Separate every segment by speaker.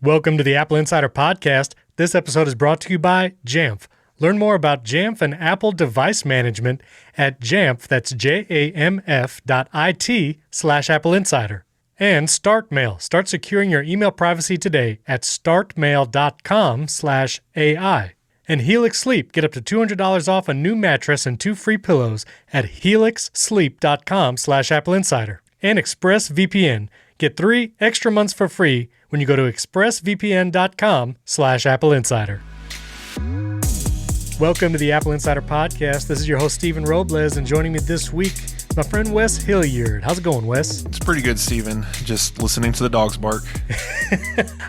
Speaker 1: Welcome to the Apple Insider Podcast. This episode is brought to you by Jamf. Learn more about Jamf and Apple device management at Jamf, that's jamf.it/AppleInsider. And StartMail. Start securing your email privacy today at startmail.com/AI. And Helix Sleep. Get up to $200 off a new mattress and 2 free pillows at helixsleep.com/AppleInsider. And ExpressVPN. Get 3 extra months for free when you go to expressvpn.com/AppleInsider. Welcome to the Apple Insider Podcast. This is your host, Stephen Robles, and joining me this week, my friend Wes Hilliard. How's it going, Wes?
Speaker 2: It's pretty good, Stephen. Just listening to the dogs bark.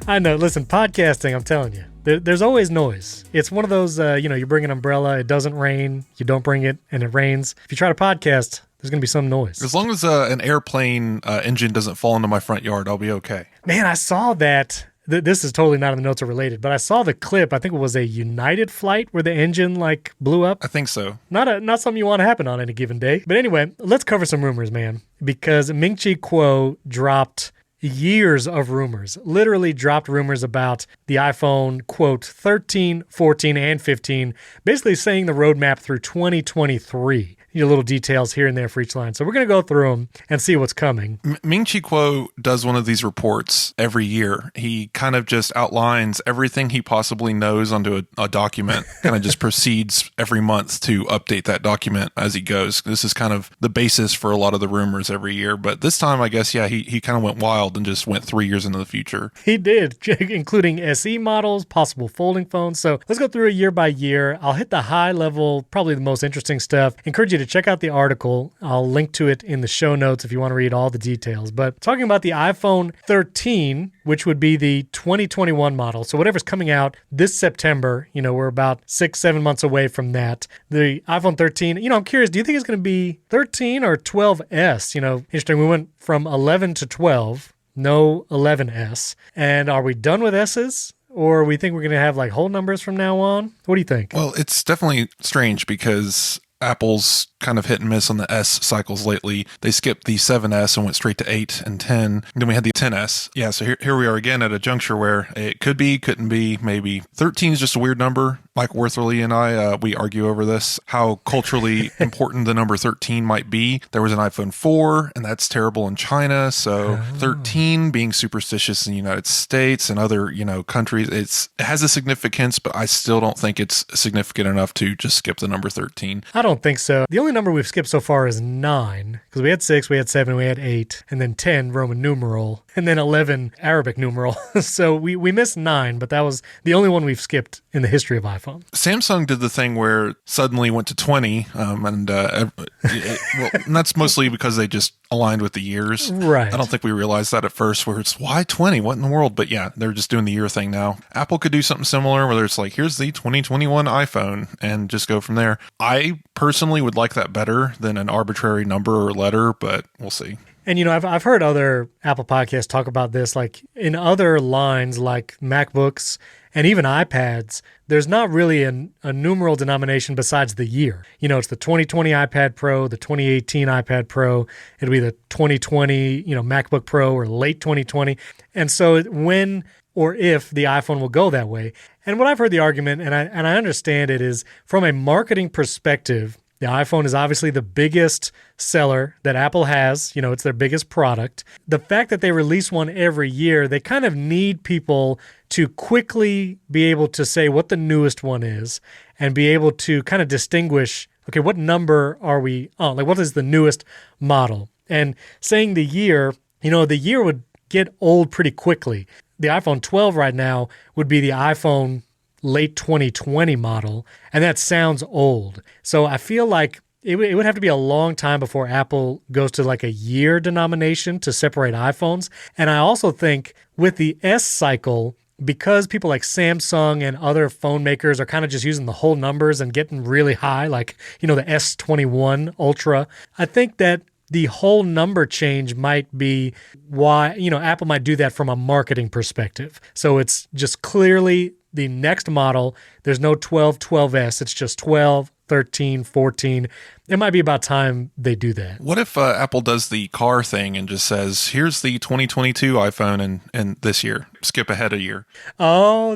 Speaker 1: I know. Listen, podcasting, I'm telling you, there's always noise. It's one of those, you bring an umbrella, it doesn't rain, you don't bring it, and it rains. If you try to podcast, there's going to be some noise.
Speaker 2: As long as an airplane engine doesn't fall into my front yard, I'll be okay.
Speaker 1: Man, I saw that. This is totally not in the notes or related, but I saw the clip. I think it was a United flight where the engine blew up.
Speaker 2: I think so.
Speaker 1: Not something you want to happen on any given day. But anyway, let's cover some rumors, man, because Ming-Chi Kuo dropped years of rumors, literally dropped rumors about the iPhone, quote, 13, 14, and 15, basically saying the roadmap through 2023. Little details here and there for each line. So we're going to go through them and see what's coming.
Speaker 2: Ming-Chi Kuo does one of these reports every year. He kind of just outlines everything he possibly knows onto a document, kind of just proceeds every month to update that document as he goes. This is kind of the basis for a lot of the rumors every year. But this time, I guess, he kind of went wild and just went 3 years into the future.
Speaker 1: He did, including SE models, possible folding phones. So let's go through it year by year. I'll hit the high level, probably the most interesting stuff. Encourage you to check out the article. I'll link to it in the show notes if you want to read all the details. But talking about the iPhone 13, which would be the 2021 model. So whatever's coming out this September, we're about 6-7 months away from that. The iPhone 13, I'm curious, do you think it's going to be 13 or 12S? Interesting. We went from 11 to 12, no 11S. And are we done with S's? Or we think we're going to have whole numbers from now on? What do you think?
Speaker 2: Well, it's definitely strange because Apple's kind of hit and miss on the S cycles lately. They skipped the 7S and went straight to 8 and 10. Then we had the 10S. Yeah, so here we are again at a juncture where it could be, couldn't be, maybe. 13 is just a weird number. Mike Worthley and I, we argue over this, how culturally important the number 13 might be. There was an iPhone 4, and that's terrible in China. So 13 being superstitious in the United States and other, countries, it has a significance, but I still don't think it's significant enough to just skip the number 13.
Speaker 1: I don't think so. The only number we've skipped so far is 9, because we had 6, we had 7, we had 8, and then 10 Roman numeral, and then 11 Arabic numeral. So we missed 9, but that was the only one we've skipped in the history of iPhone.
Speaker 2: Samsung did the thing where suddenly went to 20, and that's mostly because they just aligned with the years.
Speaker 1: Right.
Speaker 2: I don't think we realized that at first, where it's, why 20? What in the world? But yeah, they're just doing the year thing now. Apple could do something similar, where it's here's the 2021 iPhone, and just go from there. I personally would like that better than an arbitrary number or letter, but we'll see.
Speaker 1: And, I've heard other Apple podcasts talk about this, in other lines like MacBooks and even iPads, there's not really a numeral denomination besides the year. It's the 2020 iPad Pro, the 2018 iPad Pro, it'll be the 2020, MacBook Pro or late 2020. And so when or if the iPhone will go that way. And what I've heard the argument, and I understand it, is from a marketing perspective, the iPhone is obviously the biggest seller that Apple has. It's their biggest product. The fact that they release one every year, they kind of need people to quickly be able to say what the newest one is and be able to kind of distinguish, okay, what number are we on? What is the newest model? And saying the year, the year would get old pretty quickly. The iPhone 12 right now would be the iPhone late 2020 model, and that sounds old. So I feel like it would have to be a long time before Apple goes to a year denomination to separate iPhones. And I also think with the S cycle, because people like Samsung and other phone makers are kind of just using the whole numbers and getting really high, the S21 Ultra, I think that the whole number change might be why, Apple might do that from a marketing perspective. So it's just clearly the next model. There's no 12, 12S. It's just 12, 13, 14. It might be about time they do that.
Speaker 2: What if Apple does the car thing and just says, here's the 2022 iPhone and this year, skip ahead a year?
Speaker 1: Oh,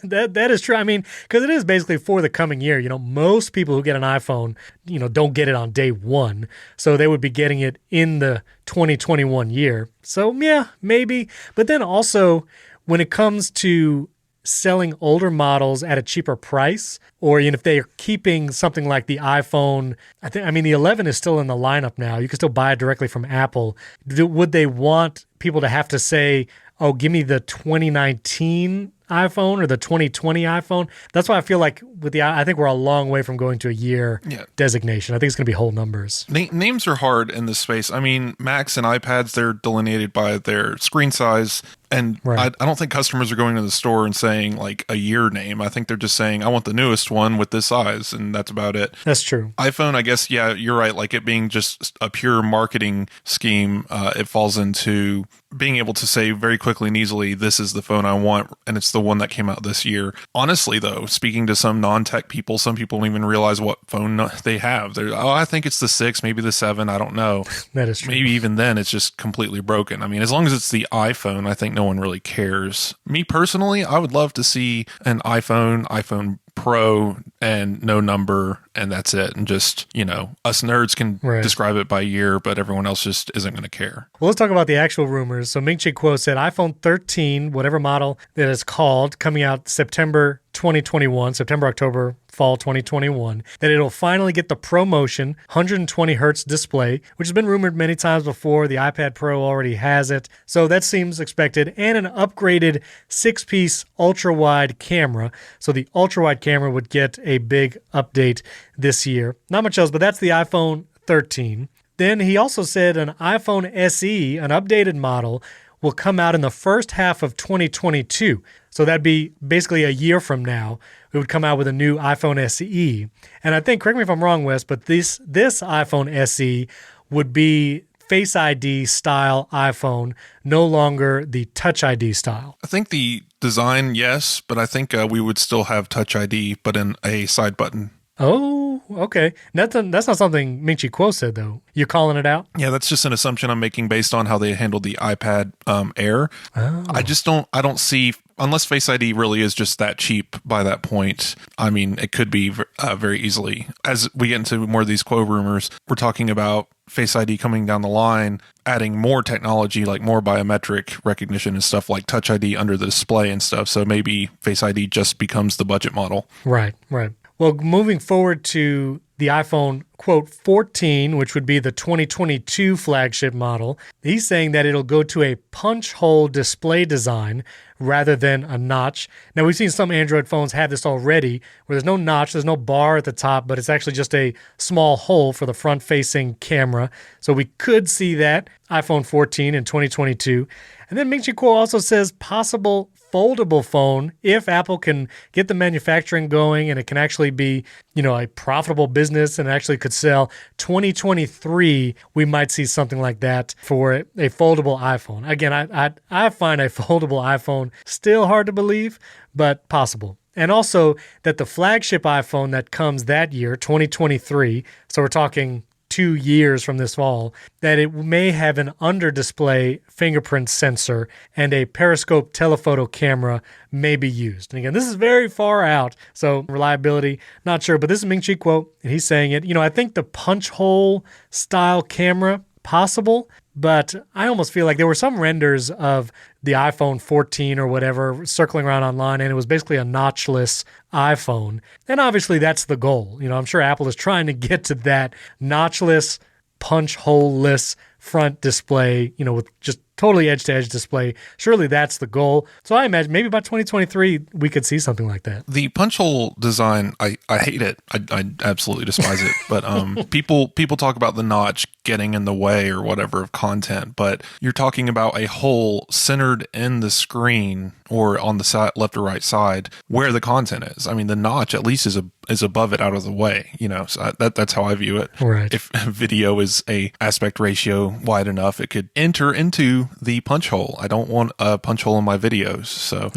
Speaker 1: that is true. I mean, because it is basically for the coming year. Most people who get an iPhone, don't get it on day one. So they would be getting it in the 2021 year. So yeah, maybe. But then also when it comes to selling older models at a cheaper price, or if they are keeping something like the iPhone, the 11 is still in the lineup now. You can still buy it directly from Apple. Would they want people to have to say, oh, give me the 2019 iPhone or the 2020 iPhone? That's why I feel like I think we're a long way from going to a year designation. I think it's going to be whole numbers.
Speaker 2: Names are hard in this space. I mean, Macs and iPads, they're delineated by their screen size. And right. I don't think customers are going to the store and saying like a year name. I think they're just saying, I want the newest one with this size. And that's about it.
Speaker 1: That's true.
Speaker 2: iPhone, I guess, yeah, you're right. Like it being just a pure marketing scheme, it falls into being able to say very quickly and easily, this is the phone I want. And it's the one that came out this year. Honestly, though, speaking to some non-tech people, some people don't even realize what phone they have. They're, I think it's the 6, maybe the 7. I don't know.
Speaker 1: That is true.
Speaker 2: Maybe even then it's just completely broken. I mean, as long as it's the iPhone, I think no one really cares. Me personally, I would love to see an iPhone Pro and no number, and that's it. And just, us nerds can describe it by year, but everyone else just isn't going to care.
Speaker 1: Well, let's talk about the actual rumors. So Ming-Chi Kuo said iPhone 13, whatever model that is called, coming out September 2021, September, October, fall 2021, that it'll finally get the ProMotion 120 hertz display, which has been rumored many times before. The iPad Pro already has it. So that seems expected. And an upgraded 6-piece ultra-wide camera. So the ultra-wide camera would get a big update this year. Not much else, but that's the iPhone 13. Then he also said an iPhone SE, an updated model, will come out in the first half of 2022. So that'd be basically a year from now. It would come out with a new iPhone SE. And I think, correct me if I'm wrong, Wes, but this iPhone SE would be Face ID style iPhone, no longer the Touch ID style.
Speaker 2: I think the design, yes, but I think we would still have Touch ID, but in a side button.
Speaker 1: Oh, okay. That's not something Ming-Chi Kuo said, though. You're calling it out?
Speaker 2: Yeah, that's just an assumption I'm making based on how they handled the iPad Air.
Speaker 1: Oh.
Speaker 2: I don't see, unless Face ID really is just that cheap by that point. I mean, it could be very easily. As we get into more of these Kuo rumors, we're talking about Face ID coming down the line, adding more technology, like more biometric recognition and stuff like Touch ID under the display and stuff. So maybe Face ID just becomes the budget model.
Speaker 1: Right. Well, moving forward to the iPhone, quote, 14, which would be the 2022 flagship model, he's saying that it'll go to a punch hole display design rather than a notch. Now, we've seen some Android phones have this already, where there's no notch, there's no bar at the top, but it's actually just a small hole for the front-facing camera. So we could see that iPhone 14 in 2022. And then Ming-Chi Kuo also says possible foldable phone if Apple can get the manufacturing going and it can actually be, a profitable business and actually could sell. 2023, we might see something like that for a foldable iPhone. Again, I find a foldable iPhone still hard to believe, but possible. And also that the flagship iPhone that comes that year, 2023, so we're talking 2 years from this fall, that it may have an under-display fingerprint sensor and a periscope telephoto camera may be used. And again, this is very far out, so reliability, not sure. But this is Ming-Chi Kuo, and he's saying it. I think the punch hole style camera, possible, but I almost feel like there were some renders of the iPhone 14 or whatever circling around online, and it was basically a notchless iPhone. And obviously that's the goal. I'm sure Apple is trying to get to that notchless, punch hole-less front display, with just totally edge-to-edge display. Surely that's the goal. So I imagine maybe by 2023, we could see something like that.
Speaker 2: The punch hole design, I hate it. I absolutely despise it. But people talk about the notch getting in the way or whatever of content, but you're talking about a hole centered in the screen or on the side, left or right side where the content is. I mean, the notch at least is above it, out of the way, so that's how I view it.
Speaker 1: Right.
Speaker 2: If video is a aspect ratio wide enough, it could enter into the punch hole. I don't want a punch hole in my videos. So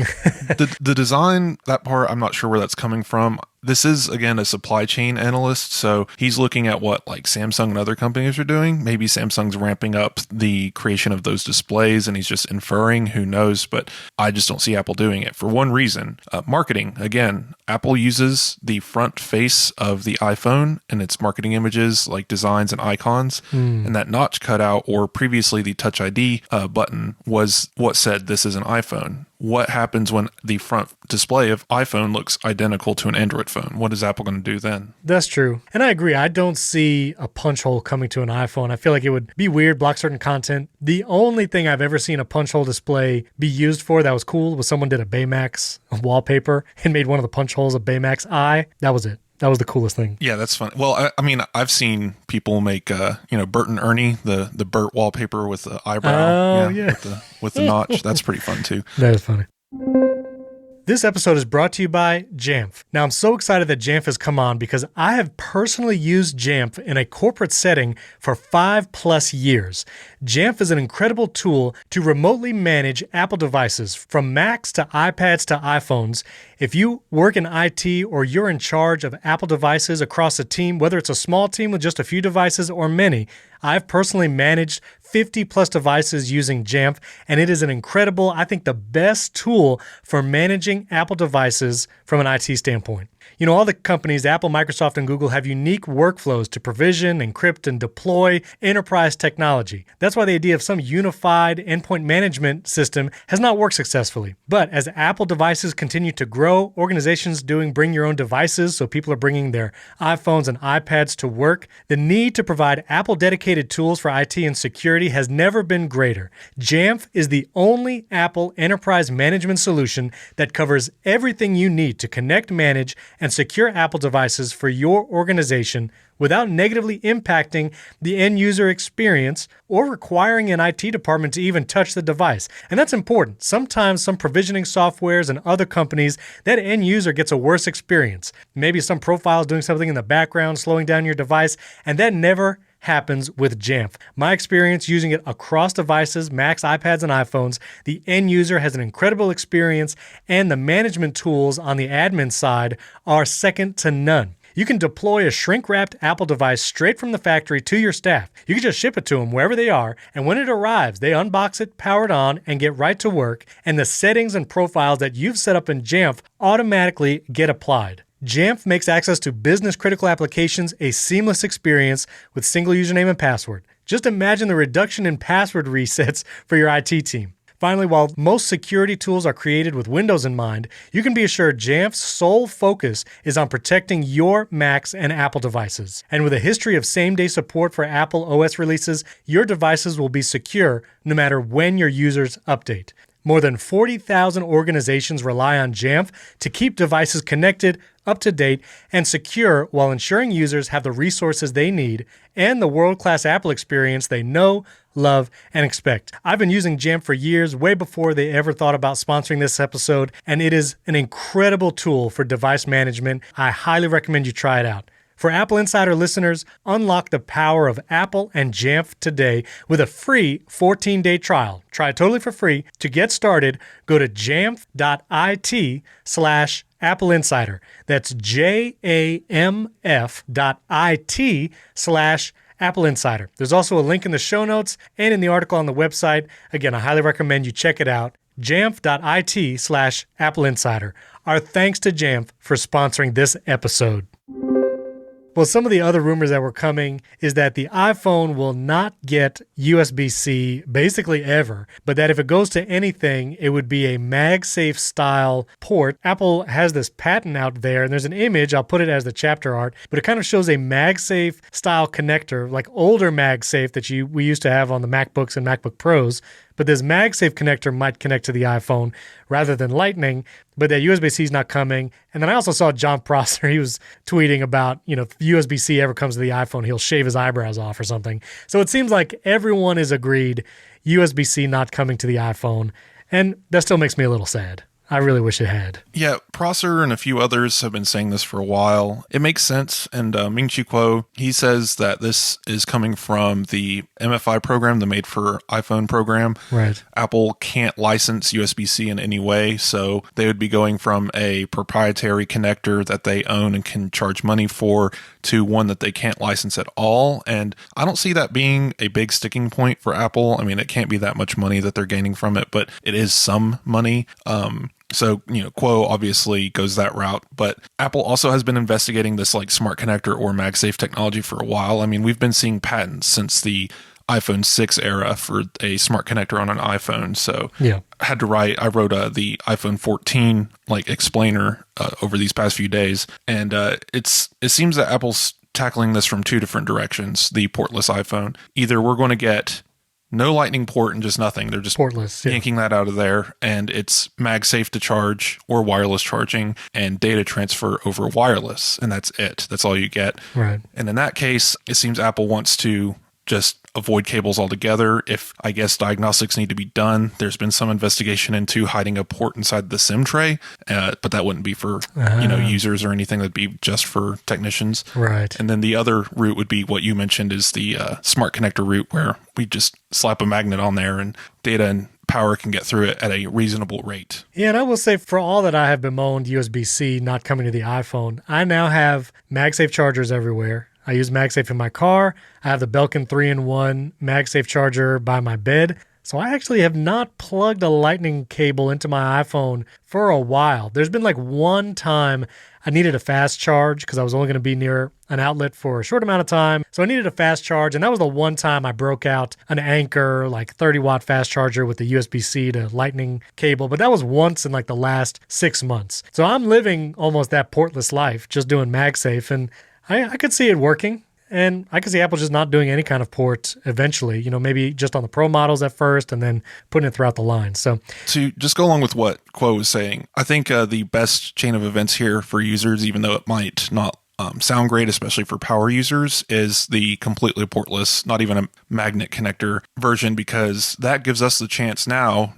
Speaker 2: the design, that part, I'm not sure where that's coming from. this is, again, a supply chain analyst. So he's looking at what like Samsung and other companies are doing. Maybe Samsung's ramping up the creation of those displays and he's just inferring, who knows? But I just don't see Apple doing it for one reason. Marketing. Again, Apple uses the front face of the iPhone in its marketing images, like designs and icons. And that notch cutout, or previously the Touch ID button, was what said this is an iPhone. What happens when the front display of iPhone looks identical to an Android phone? What is Apple going to do then?
Speaker 1: That's true. And I agree. I don't see a punch hole coming to an iPhone. I feel like it would be weird, block certain content. The only thing I've ever seen a punch hole display be used for that was cool was someone did a Baymax wallpaper and made one of the punch holes a Baymax eye. That was it. That was the coolest thing.
Speaker 2: Yeah, that's fun. Well, I mean, I've seen people make, Bert and Ernie, the Bert wallpaper with the eyebrow.
Speaker 1: Oh, yeah.
Speaker 2: With the notch. That's pretty fun, too.
Speaker 1: That is funny. This episode is brought to you by Jamf. Now, I'm so excited that Jamf has come on because I have personally used Jamf in a corporate setting for 5+ years. Jamf is an incredible tool to remotely manage Apple devices, from Macs to iPads to iPhones. If you work in IT or you're in charge of Apple devices across a team, whether it's a small team with just a few devices or many, I've personally managed 50+ devices using Jamf, and it is an incredible, I think the best tool for managing Apple devices from an IT standpoint. You know, all the companies, Apple, Microsoft, and Google, have unique workflows to provision, encrypt, and deploy enterprise technology. That's why the idea of some unified endpoint management system has not worked successfully. But as Apple devices continue to grow, organizations doing bring your own devices, so people are bringing their iPhones and iPads to work, the need to provide Apple-dedicated tools for IT and security has never been greater. Jamf is the only Apple enterprise management solution that covers everything you need to connect, manage, and secure Apple devices for your organization without negatively impacting the end user experience or requiring an IT department to even touch the device. And that's important. Sometimes some provisioning softwares and other companies, that end user gets a worse experience. Maybe some profile is doing something in the background, slowing down your device, and that never happens with Jamf. My experience using it across devices, Macs, iPads, and iPhones, the end user has an incredible experience, and the management tools on the admin side are second to none. You can deploy a shrink-wrapped Apple device straight from the factory to your staff. You can just ship it to them wherever they are, and when it arrives, they unbox it, power it on, and get right to work, and the settings and profiles that you've set up in Jamf automatically get applied. Jamf makes access to business-critical applications a seamless experience with single username and password. Just imagine the reduction in password resets for your IT team. Finally, while most security tools are created with Windows in mind, you can be assured Jamf's sole focus is on protecting your Macs and Apple devices. And with a history of same-day support for Apple OS releases, your devices will be secure no matter when your users update. More than 40,000 organizations rely on Jamf to keep devices connected, up to date, and secure while ensuring users have the resources they need and the world-class Apple experience they know, love, and expect. I've been using Jamf for years, way before they ever thought about sponsoring this episode, and it is an incredible tool for device management. I highly recommend you try it out. For Apple Insider listeners, unlock the power of Apple and Jamf today with a free 14-day trial. Try it totally for free. To get started, go to jamf.it/AppleInsider. That's jamf.it/AppleInsider. There's also a link in the show notes and in the article on the website. Again, I highly recommend you check it out. jamf.it/AppleInsider. Our thanks to Jamf for sponsoring this episode. Well, some of the other rumors that were coming is that the iPhone will not get USB-C basically ever, but that if it goes to anything, it would be a MagSafe style port. Apple has this patent out there, and there's an image, I'll put it as the chapter art, but it kind of shows a MagSafe style connector, like older MagSafe that we used to have on the MacBooks and MacBook Pros. But this MagSafe connector might connect to the iPhone rather than Lightning, but that USB-C is not coming. And then I also saw John Prosser, he was tweeting about, if USB-C ever comes to the iPhone, he'll shave his eyebrows off or something. So it seems like everyone is agreed USB-C not coming to the iPhone. And that still makes me a little sad. I really wish it had.
Speaker 2: Yeah, Prosser and a few others have been saying this for a while. It makes sense. And Ming-Chi Kuo, he says that this is coming from the MFI program, the Made for iPhone program.
Speaker 1: Right.
Speaker 2: Apple can't license USB-C in any way, so they would be going from a proprietary connector that they own and can charge money for to one that they can't license at all. And I don't see that being a big sticking point for Apple. I mean, it can't be that much money that they're gaining from it, but it is some money. So, Kuo obviously goes that route, but Apple also has been investigating this like smart connector or MagSafe technology for a while. I mean, we've been seeing patents since the iPhone 6 era for a smart connector on an iPhone. So
Speaker 1: yeah.
Speaker 2: I wrote the iPhone 14 like explainer over these past few days. And it seems that Apple's tackling this from two different directions, the portless iPhone. Either we're going to get no lightning port and just nothing. They're just
Speaker 1: portless,
Speaker 2: yanking that out of there, and it's MagSafe to charge or wireless charging and data transfer over wireless, and that's it. That's all you get.
Speaker 1: Right.
Speaker 2: And in that case, it seems Apple wants to just avoid cables altogether. If, I guess, diagnostics need to be done, there's been some investigation into hiding a port inside the SIM tray, but that wouldn't be for users or anything. That'd be just for technicians.
Speaker 1: Right.
Speaker 2: And then the other route would be what you mentioned is the smart connector route, where we just slap a magnet on there and data and power can get through it at a reasonable rate.
Speaker 1: Yeah, and I will say, for all that I have bemoaned USB-C not coming to the iPhone, I now have MagSafe chargers everywhere. I use MagSafe in my car. I have the Belkin 3-in-1 MagSafe charger by my bed. So I actually have not plugged a lightning cable into my iPhone for a while. There's been like one time I needed a fast charge because I was only going to be near an outlet for a short amount of time. So I needed a fast charge, and that was the one time I broke out an Anker, like 30-watt fast charger with the USB-C to lightning cable. But that was once in like the last 6 months. So I'm living almost that portless life, just doing MagSafe, and I could see it working. And I could see Apple just not doing any kind of port eventually, maybe just on the Pro models at first and then putting it throughout the line. So
Speaker 2: to just go along with what Kuo was saying, I think the best chain of events here for users, even though it might not sound great, especially for power users, is the completely portless, not even a magnet connector version, because that gives us the chance now,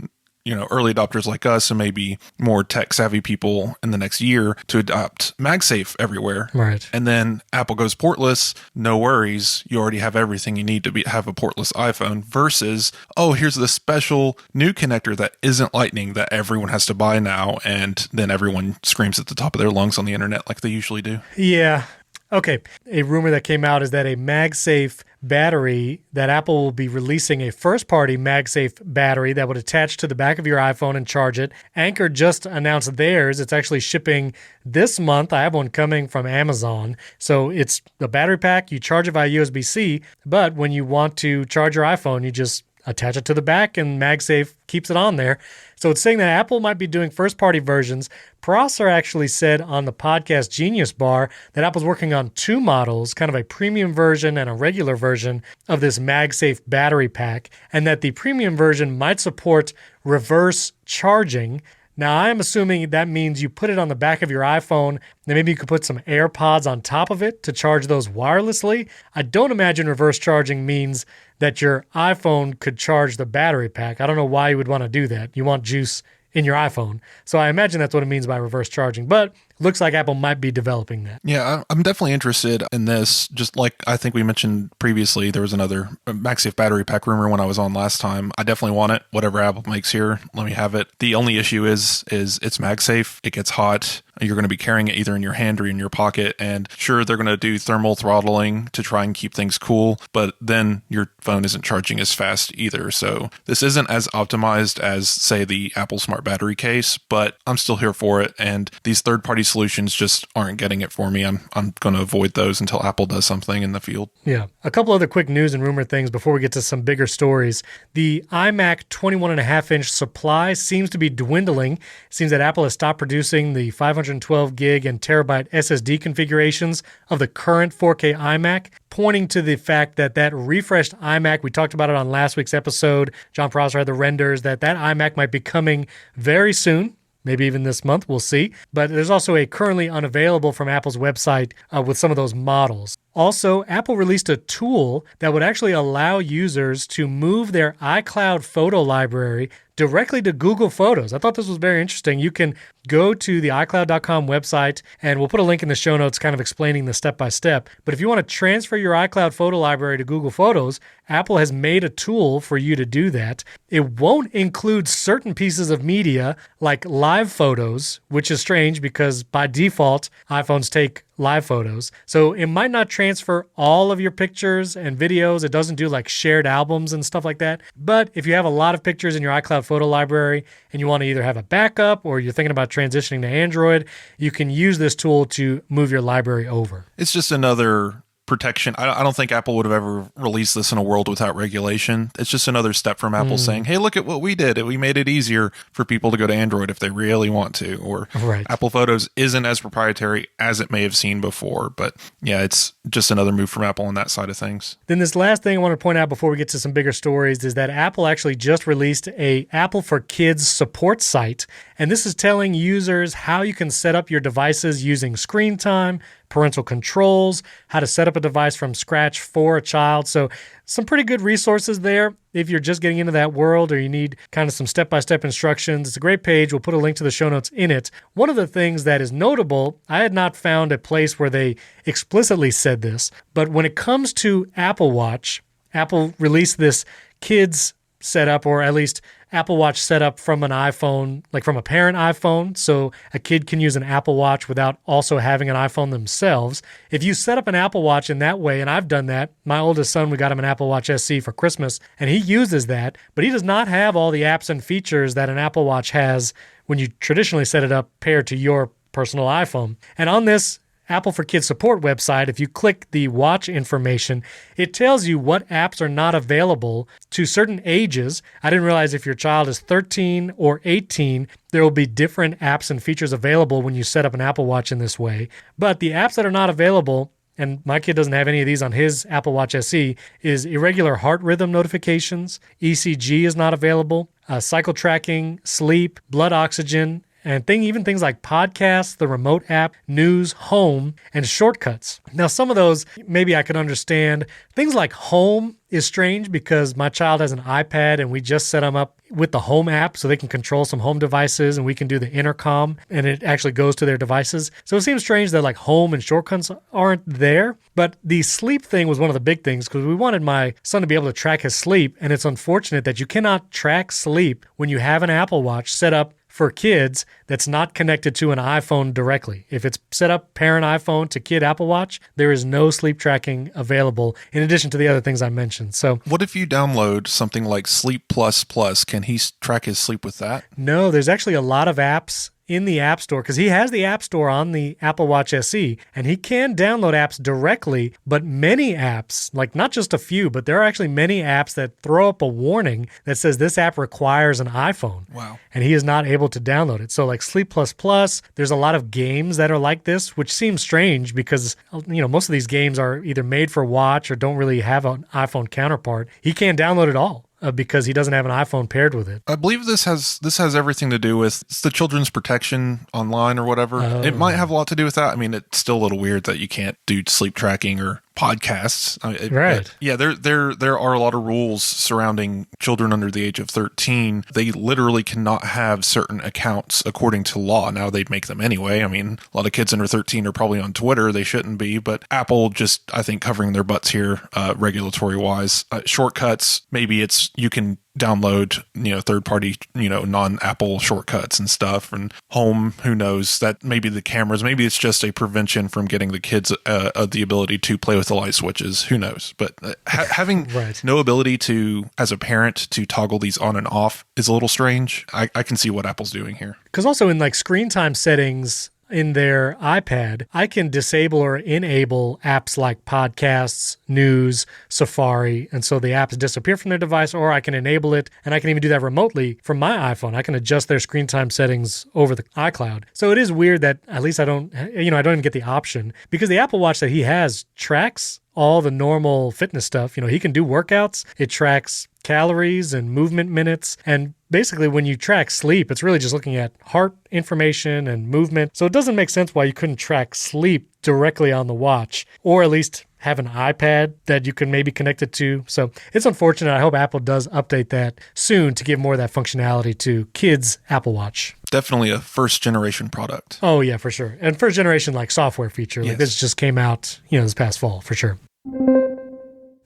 Speaker 2: early adopters like us and maybe more tech savvy people in the next year, to adopt MagSafe everywhere.
Speaker 1: Right.
Speaker 2: And then Apple goes portless, no worries. You already have everything you need to have a portless iPhone, versus, oh, here's the special new connector that isn't Lightning that everyone has to buy now. And then everyone screams at the top of their lungs on the internet like they usually do.
Speaker 1: Yeah. Okay. A rumor that came out is that a MagSafe battery, that Apple will be releasing a first-party MagSafe battery that would attach to the back of your iPhone and charge it. Anker just announced theirs. It's actually shipping this month. I have one coming from Amazon. So it's the battery pack. You charge it via USB-C, but when you want to charge your iPhone, you just attach it to the back and MagSafe keeps it on there. So it's saying that Apple might be doing first-party versions. Prosser actually said on the podcast Genius Bar that Apple's working on two models, kind of a premium version and a regular version of this MagSafe battery pack, and that the premium version might support reverse charging. Now, I'm assuming that means you put it on the back of your iPhone, then maybe you could put some AirPods on top of it to charge those wirelessly. I don't imagine reverse charging means that your iPhone could charge the battery pack. I don't know why you would want to do that. You want juice in your iPhone. So I imagine that's what it means by reverse charging, but looks like Apple might be developing that.
Speaker 2: Yeah, I'm definitely interested in this. Just like I think we mentioned previously, there was another MagSafe battery pack rumor when I was on last time. I definitely want it. Whatever Apple makes here, let me have it. The only issue is it's MagSafe. It gets hot. You're going to be carrying it either in your hand or in your pocket. And sure, they're going to do thermal throttling to try and keep things cool, but then your phone isn't charging as fast either. So this isn't as optimized as, say, the Apple Smart Battery case, but I'm still here for it. And these third-party solutions just aren't getting it for me. I'm going to avoid those until Apple does something in the field.
Speaker 1: Yeah. A couple other quick news and rumor things before we get to some bigger stories. The iMac 21.5-inch supply seems to be dwindling. It seems that Apple has stopped producing the 512 gig and terabyte SSD configurations of the current 4K iMac, pointing to the fact that that refreshed iMac, we talked about it on last week's episode, John Prosser had the renders, that iMac might be coming very soon. Maybe even this month, we'll see. But there's also a currently unavailable from Apple's website with some of those models. Also, Apple released a tool that would actually allow users to move their iCloud photo library directly to Google Photos. I thought this was very interesting. You can go to the iCloud.com website, and we'll put a link in the show notes kind of explaining the step-by-step. But if you want to transfer your iCloud photo library to Google Photos, Apple has made a tool for you to do that. It won't include certain pieces of media like live photos, which is strange because by default, iPhones take live photos. So it might not transfer all of your pictures and videos. It doesn't do like shared albums and stuff like that. But if you have a lot of pictures in your iCloud photo library and you want to either have a backup or you're thinking about transitioning to Android, you can use this tool to move your library over.
Speaker 2: It's just another protection. I don't think Apple would have ever released this in a world without regulation. It's just another step from Apple saying, hey, look at what we did. We made it easier for people to go to Android if they really want to. Or Apple Photos isn't as proprietary as it may have seemed before. But yeah, it's just another move from Apple on that side of things.
Speaker 1: Then this last thing I want to point out before we get to some bigger stories is that Apple actually just released a Apple for Kids support site. And this is telling users how you can set up your devices using screen time, parental controls, how to set up a device from scratch for a child. So some pretty good resources there if you're just getting into that world or you need kind of some step-by-step instructions. It's a great page. We'll put a link to the show notes in it. One of the things that is notable, I had not found a place where they explicitly said this, but when it comes to Apple Watch, Apple released this kids setup, or at least Apple Watch setup from an iPhone, like from a parent iPhone, so a kid can use an Apple Watch without also having an iPhone themselves. If you set up an Apple Watch in that way, and I've done that, my oldest son, we got him an Apple Watch SE for Christmas, and he uses that, but he does not have all the apps and features that an Apple Watch has when you traditionally set it up paired to your personal iPhone. And on this Apple for Kids support website, if you click the watch information, it tells you what apps are not available to certain ages. I didn't realize if your child is 13 or 18, there will be different apps and features available when you set up an Apple Watch in this way. But the apps that are not available, and my kid doesn't have any of these on his Apple Watch SE, is irregular heart rhythm notifications, ECG is not available, cycle tracking, sleep, blood oxygen, and even things like podcasts, the remote app, news, home, and shortcuts. Now, some of those maybe I could understand. Things like home is strange because my child has an iPad and we just set them up with the home app so they can control some home devices and we can do the intercom and it actually goes to their devices. So it seems strange that like home and shortcuts aren't there. But the sleep thing was one of the big things because we wanted my son to be able to track his sleep. And it's unfortunate that you cannot track sleep when you have an Apple Watch set up for kids that's not connected to an iPhone directly. If it's set up parent iPhone to kid Apple Watch, there is no sleep tracking available in addition to the other things I mentioned. So
Speaker 2: what if you download something like Sleep Plus Plus? Can he track his sleep with that?
Speaker 1: No, there's actually a lot of apps in the App Store because he has the App Store on the Apple Watch SE and he can download apps directly, but many apps, like not just a few, but there are actually many apps that throw up a warning that says this app requires an iPhone.
Speaker 2: Wow.
Speaker 1: And he is not able to download it. So like Sleep Plus Plus, there's a lot of games that are like this, which seems strange because, most of these games are either made for watch or don't really have an iPhone counterpart. He can't download it all. Because he doesn't have an iPhone paired with it.
Speaker 2: I believe this has everything to do with it's the children's protection online or whatever. Oh. It might have a lot to do with that. I mean, it's still a little weird that you can't do sleep tracking or podcasts.
Speaker 1: Right.
Speaker 2: Yeah, there are a lot of rules surrounding children under the age of 13. They literally cannot have certain accounts according to law. Now they make them anyway. I mean, a lot of kids under 13 are probably on Twitter. They shouldn't be, but Apple just, I think, covering their butts here, regulatory wise. Shortcuts, maybe it's you can download, third party, non-Apple shortcuts and stuff. And home, who knows, that maybe the cameras, maybe it's just a prevention from getting the kids the ability to play with the light switches. Who knows? But having no ability to, as a parent, to toggle these on and off is a little strange. I can see what Apple's doing here. Because
Speaker 1: also in like screen time settings, in their iPad, I can disable or enable apps like podcasts, news, Safari, and so the apps disappear from their device, or I can enable it, and I can even do that remotely from my iPhone. I can adjust their screen time settings over the iCloud. So it is weird that at least I don't even get the option, because the Apple Watch that he has tracks all the normal fitness stuff. He can do workouts. It tracks calories and movement minutes. And basically when you track sleep, it's really just looking at heart information and movement. So it doesn't make sense why you couldn't track sleep directly on the watch, or at least have an iPad that you can maybe connect it to. So it's unfortunate. I hope Apple does update that soon to give more of that functionality to kids' Apple Watch.
Speaker 2: Definitely a first generation product.
Speaker 1: Oh, yeah, for sure. And first generation like software feature. Like this just came out, this past fall for sure.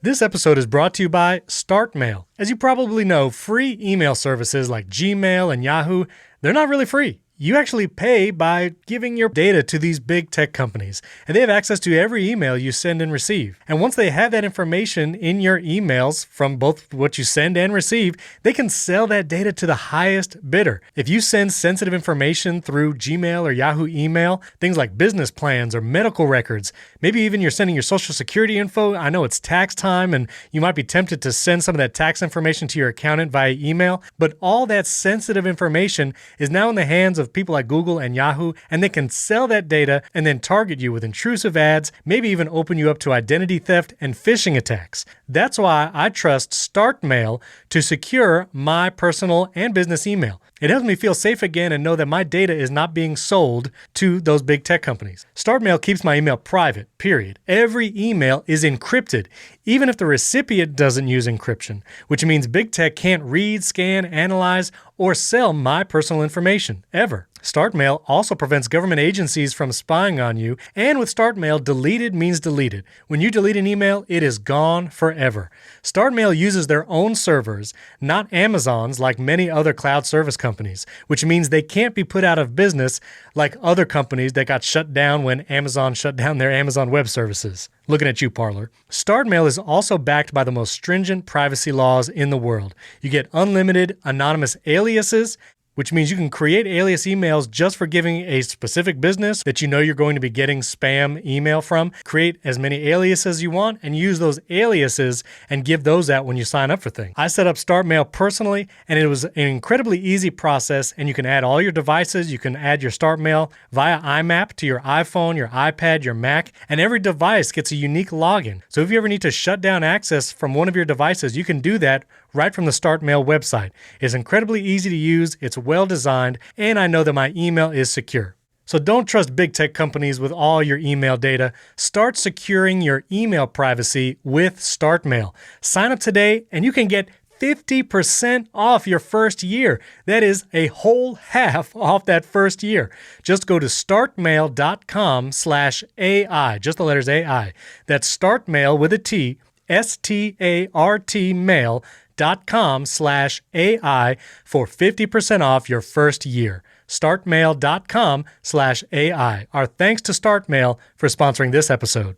Speaker 1: This episode is brought to you by StartMail. As you probably know, free email services like Gmail and Yahoo, they're not really free. You actually pay by giving your data to these big tech companies, and they have access to every email you send and receive. And once they have that information in your emails from both what you send and receive, they can sell that data to the highest bidder. If you send sensitive information through Gmail or Yahoo email, things like business plans or medical records, maybe even you're sending your social security info. I know it's tax time and you might be tempted to send some of that tax information to your accountant via email, but all that sensitive information is now in the hands of people like Google and Yahoo, and they can sell that data and then target you with intrusive ads, maybe even open you up to identity theft and phishing attacks. That's why I trust StartMail to secure my personal and business email. It helps me feel safe again and know that my data is not being sold to those big tech companies. StartMail keeps my email private, period. Every email is encrypted, even if the recipient doesn't use encryption, which means big tech can't read, scan, analyze, or sell my personal information, ever. StartMail also prevents government agencies from spying on you, and with StartMail, deleted means deleted. When you delete an email, it is gone forever. StartMail uses their own servers, not Amazon's like many other cloud service companies, which means they can't be put out of business like other companies that got shut down when Amazon shut down their Amazon Web Services. Looking at you, Parler. StartMail is also backed by the most stringent privacy laws in the world. You get unlimited anonymous aliases, which means you can create alias emails just for giving a specific business that you know you're going to be getting spam email from. Create as many aliases as you want and use those aliases and give those out when you sign up for things. I set up StartMail personally, and it was an incredibly easy process, and you can add all your devices. You can add your StartMail via IMAP to your iPhone, your iPad, your Mac, and every device gets a unique login. So if you ever need to shut down access from one of your devices, you can do that right from the StartMail website. It's incredibly easy to use, it's well designed, and I know that my email is secure. So don't trust big tech companies with all your email data. Start securing your email privacy with StartMail. Sign up today and you can get 50% off your first year. That is a whole half off that first year. Just go to startmail.com/AI, just the letters AI. That's StartMail with a T, START mail.com/AI for 50% off your first year. Startmail.com/AI. Our thanks to StartMail for sponsoring this episode.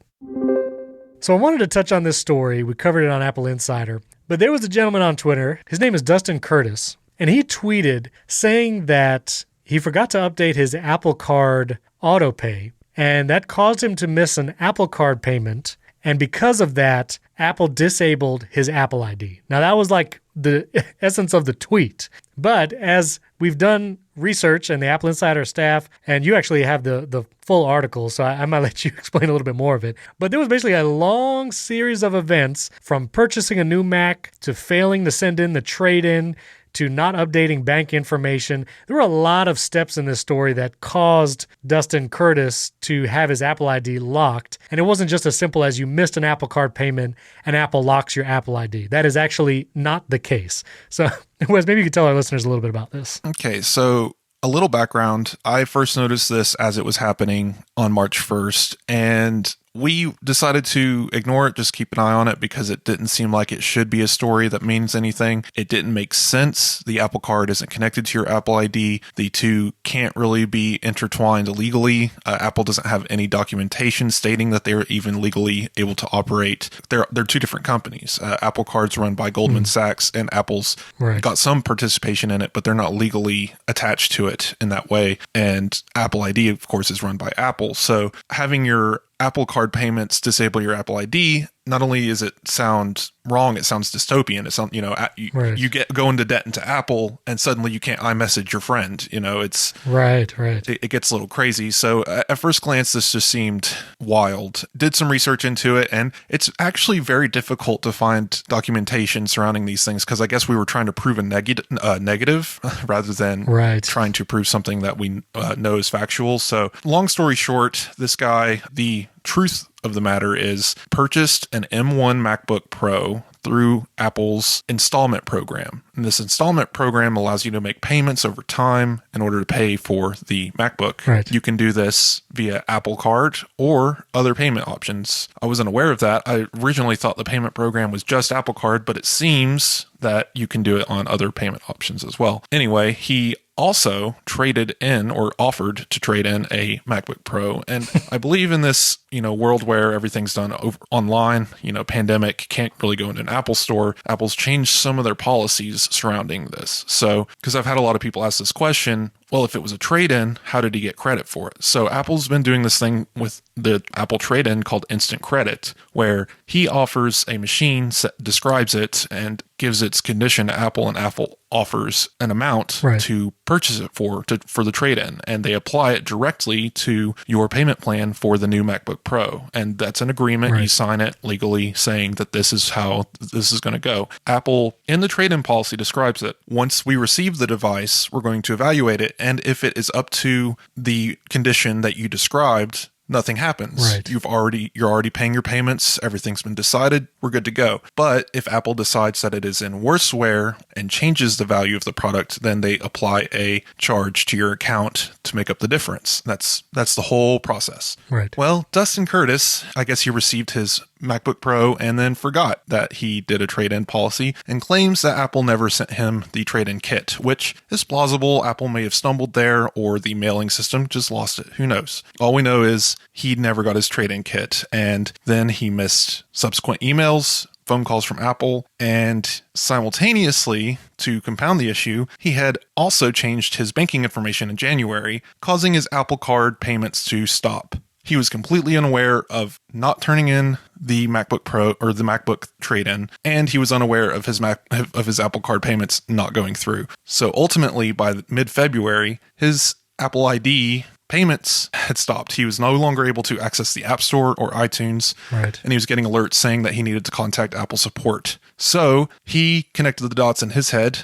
Speaker 1: So I wanted to touch on this story. We covered it on AppleInsider, but there was a gentleman on Twitter. His name is Dustin Curtis, and he tweeted saying that he forgot to update his Apple Card autopay, and that caused him to miss an Apple Card payment. And because of that, Apple disabled his Apple ID. Now, that was like the essence of the tweet. But as we've done research and the AppleInsider staff, and you actually have the full article, so I might let you explain a little bit more of it. But there was basically a long series of events from purchasing a new Mac to failing to send in the trade-in to not updating bank information. There were a lot of steps in this story that caused Dustin Curtis to have his Apple ID locked. And it wasn't just as simple as you missed an Apple Card payment and Apple locks your Apple ID. That is actually not the case. So, Wes, maybe you could tell our listeners a little bit about this.
Speaker 2: Okay, so a little background. I first noticed this as it was happening on March 1st, and we decided to ignore it, just keep an eye on it because it didn't seem like it should be a story that means anything. It didn't make sense. The Apple Card isn't connected to your Apple ID. The two can't really be intertwined legally. Apple doesn't have any documentation stating that they're even legally able to operate. They're two different companies. Apple Card's run by Goldman Sachs, and Apple's got some participation in it, but they're not legally attached to it in that way. And Apple ID, of course, is run by Apple. So having your Apple Card payments disable your Apple ID, not only is it sound wrong, it sounds dystopian. It sounds, you go into debt into Apple and suddenly you can't iMessage your friend. It's
Speaker 1: right.
Speaker 2: It gets a little crazy. So at first glance, this just seemed wild. Did some research into it, and it's actually very difficult to find documentation surrounding these things because I guess we were trying to prove a negative rather than trying to prove something that we know is factual. So long story short, this guy, the truth of the matter is purchased an M1 MacBook Pro through Apple's installment program. And this installment program allows you to make payments over time in order to pay for the MacBook.
Speaker 1: Right.
Speaker 2: You can do this via Apple Card or other payment options. I wasn't aware of that. I originally thought the payment program was just Apple Card, but it seems that you can do it on other payment options as well. Anyway, he also traded in or offered to trade in a MacBook Pro. And I believe in this, world where everything's done online, pandemic, can't really go into an Apple store. Apple's changed some of their policies surrounding this. So, because I've had a lot of people ask this question, well, if it was a trade-in, how did he get credit for it? So Apple's been doing this thing with the Apple trade-in called Instant Credit, where he offers a machine, describes it, and gives its condition to Apple, and Apple offers an amount to purchase it for the trade-in, and they apply it directly to your payment plan for the new MacBook Pro. And that's an agreement. You sign it legally saying that this is how this is going to go. Apple, in the trade-in policy, describes it. Once we receive the device, we're going to evaluate it, and if it is up to the condition that you described, nothing happens.
Speaker 1: Right.
Speaker 2: You're already paying your payments. Everything's been decided. We're good to go. But if Apple decides that it is in worse wear and changes the value of the product, then they apply a charge to your account to make up the difference. That's the whole process.
Speaker 1: Right.
Speaker 2: Well, Dustin Curtis, I guess he received his MacBook Pro and then forgot that he did a trade-in policy and claims that Apple never sent him the trade-in kit, which is plausible. Apple may have stumbled there, or the mailing system just lost it. Who knows? All we know is he never got his trade-in kit, and then he missed subsequent emails, phone calls from Apple, and simultaneously, to compound the issue, he had also changed his banking information in January, causing his Apple Card payments to stop. He was completely unaware of not turning in the MacBook Pro or the MacBook trade-in, and he was unaware of his Apple Card payments not going through. So ultimately, by mid-February, his Apple ID payments had stopped. He was no longer able to access the App Store or iTunes, and he was getting alerts saying that he needed to contact Apple support. So he connected the dots in his head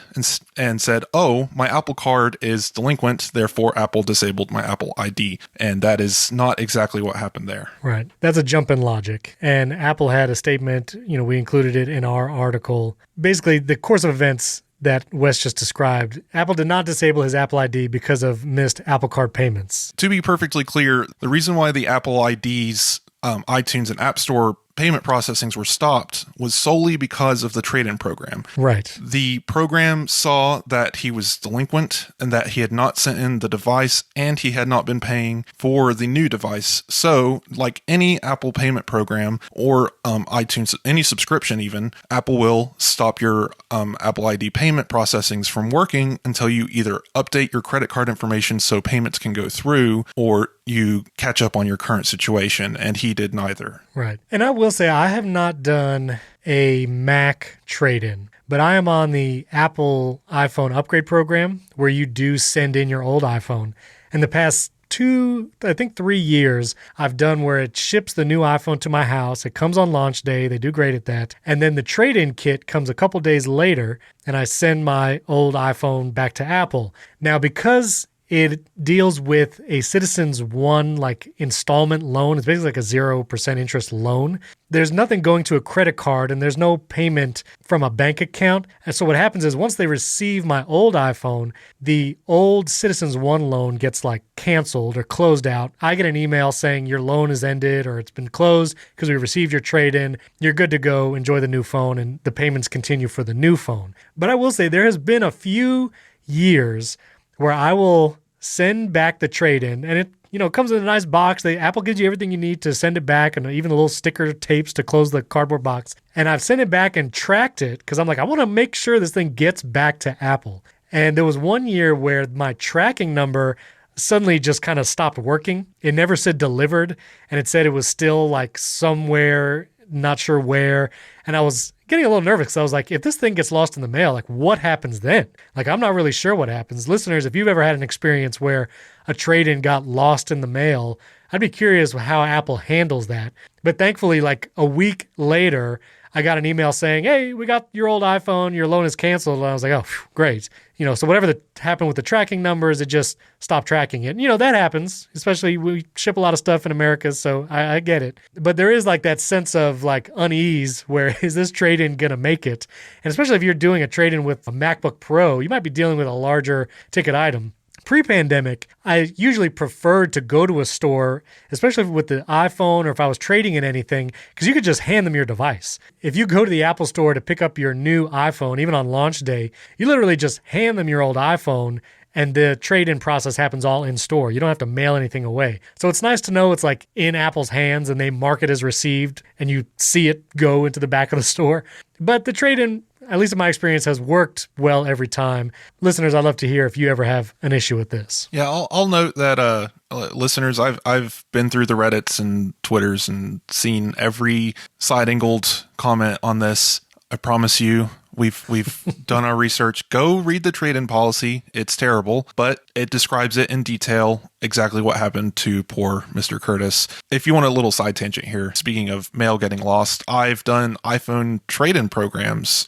Speaker 2: and said, oh, my Apple Card is delinquent, therefore Apple disabled my Apple ID. And that is not exactly what happened there.
Speaker 1: Right. That's a jump in logic. And Apple had a statement, we included it in our article. Basically, the course of events that Wes just described, Apple did not disable his Apple ID because of missed Apple Card payments.
Speaker 2: To be perfectly clear, the reason why the Apple ID's iTunes and App Store payment processings were stopped was solely because of the trade-in program.
Speaker 1: Right.
Speaker 2: The program saw that he was delinquent and that he had not sent in the device and he had not been paying for the new device. So, like any Apple payment program or iTunes, any subscription even, Apple will stop your Apple ID payment processings from working until you either update your credit card information so payments can go through, or you catch up on your current situation, and he did neither.
Speaker 1: Right. And I will say I have not done a Mac trade-in, but I am on the Apple iPhone upgrade program where you do send in your old iPhone. And the past 3 years, I've done where it ships the new iPhone to my house. It comes on launch day. They do great at that. And then the trade-in kit comes a couple days later, and I send my old iPhone back to Apple. Now, because it deals with a Citizens One installment loan. It's basically like a 0% interest loan. There's nothing going to a credit card and there's no payment from a bank account. And so what happens is once they receive my old iPhone, the old Citizens One loan gets canceled or closed out. I get an email saying your loan is ended or it's been closed because we received your trade-in. You're good to go. Enjoy the new phone, and the payments continue for the new phone. But I will say there has been a few years where I will send back the trade-in, and it comes in a nice box. Apple gives you everything you need to send it back, and even the little sticker tapes to close the cardboard box. And I've sent it back and tracked it because I'm I want to make sure this thing gets back to Apple. And there was one year where my tracking number suddenly just kind of stopped working. It never said delivered, and it said it was still somewhere, not sure where. And I was getting a little nervous because I was if this thing gets lost in the mail, what happens then? I'm not really sure what happens. Listeners, if you've ever had an experience where a trade-in got lost in the mail, I'd be curious how Apple handles that. But thankfully, a week later, I got an email saying, hey, we got your old iPhone, your loan is canceled. And I was like, oh, great. So whatever happened with the tracking numbers, it just stopped tracking it. That happens, especially we ship a lot of stuff in America, so I get it. But there is like that sense of like unease where is this trade-in going to make it? And especially if you're doing a trade-in with a MacBook Pro, you might be dealing with a larger ticket item. Pre-pandemic, I usually preferred to go to a store, especially with the iPhone or if I was trading in anything, because you could just hand them your device. If you go to the Apple store to pick up your new iPhone, even on launch day, you literally just hand them your old iPhone and the trade-in process happens all in store. You don't have to mail anything away. So it's nice to know it's like in Apple's hands and they mark it as received and you see it go into the back of the store. But the trade-in, at least in my experience, has worked well every time. Listeners, I'd love to hear if you ever have an issue with this.
Speaker 2: Yeah, I'll note that listeners, I've been through the Reddits and Twitters and seen every side-angled comment on this. I promise you, we've done our research. Go read the trade-in policy. It's terrible, but it describes it in detail exactly what happened to poor Mr. Curtis. If you want a little side tangent here, speaking of mail getting lost, I've done iPhone trade-in programs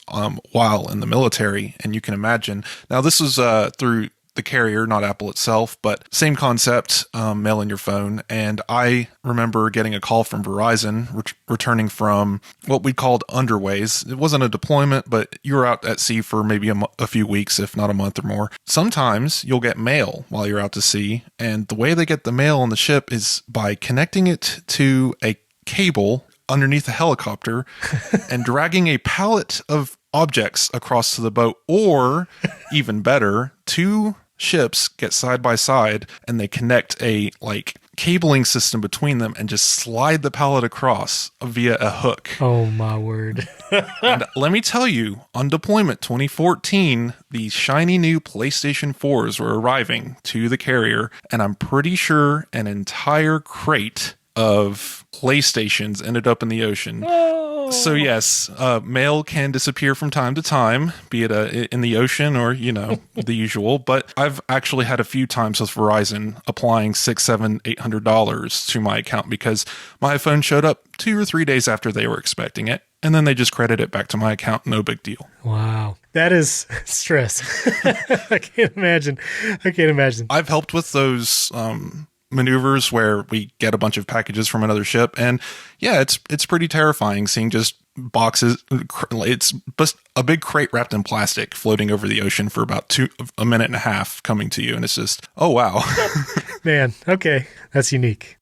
Speaker 2: while in the military, and you can imagine. Now, this was through the carrier, not Apple itself, but same concept, mail in your phone. And I remember getting a call from Verizon returning from what we called underways. It wasn't a deployment, but you were out at sea for maybe a few weeks, if not a month or more. Sometimes you'll get mail while you're out to sea. And the way they get the mail on the ship is by connecting it to a cable underneath a helicopter and dragging a pallet of objects across to the boat, or even better, two ships get side by side and they connect a cabling system between them and just slide the pallet across via a hook.
Speaker 1: Oh my word.
Speaker 2: And let me tell you, on deployment 2014, the shiny new PlayStation 4s were arriving to the carrier, and I'm pretty sure an entire crate of PlayStations ended up in the ocean.
Speaker 1: Oh.
Speaker 2: So yes, mail can disappear from time to time, be it in the ocean or, the usual. But I've actually had a few times with Verizon applying $600, $700, $800 to my account because my phone showed up 2 or 3 days after they were expecting it. And then they just credit it back to my account. No big deal.
Speaker 1: Wow. That is stress. I can't imagine.
Speaker 2: I've helped with those maneuvers where we get a bunch of packages from another ship, and yeah, it's pretty terrifying seeing just boxes. It's just a big crate wrapped in plastic floating over the ocean for about a minute and a half coming to you, and it's just, oh wow.
Speaker 1: Man, okay, that's unique.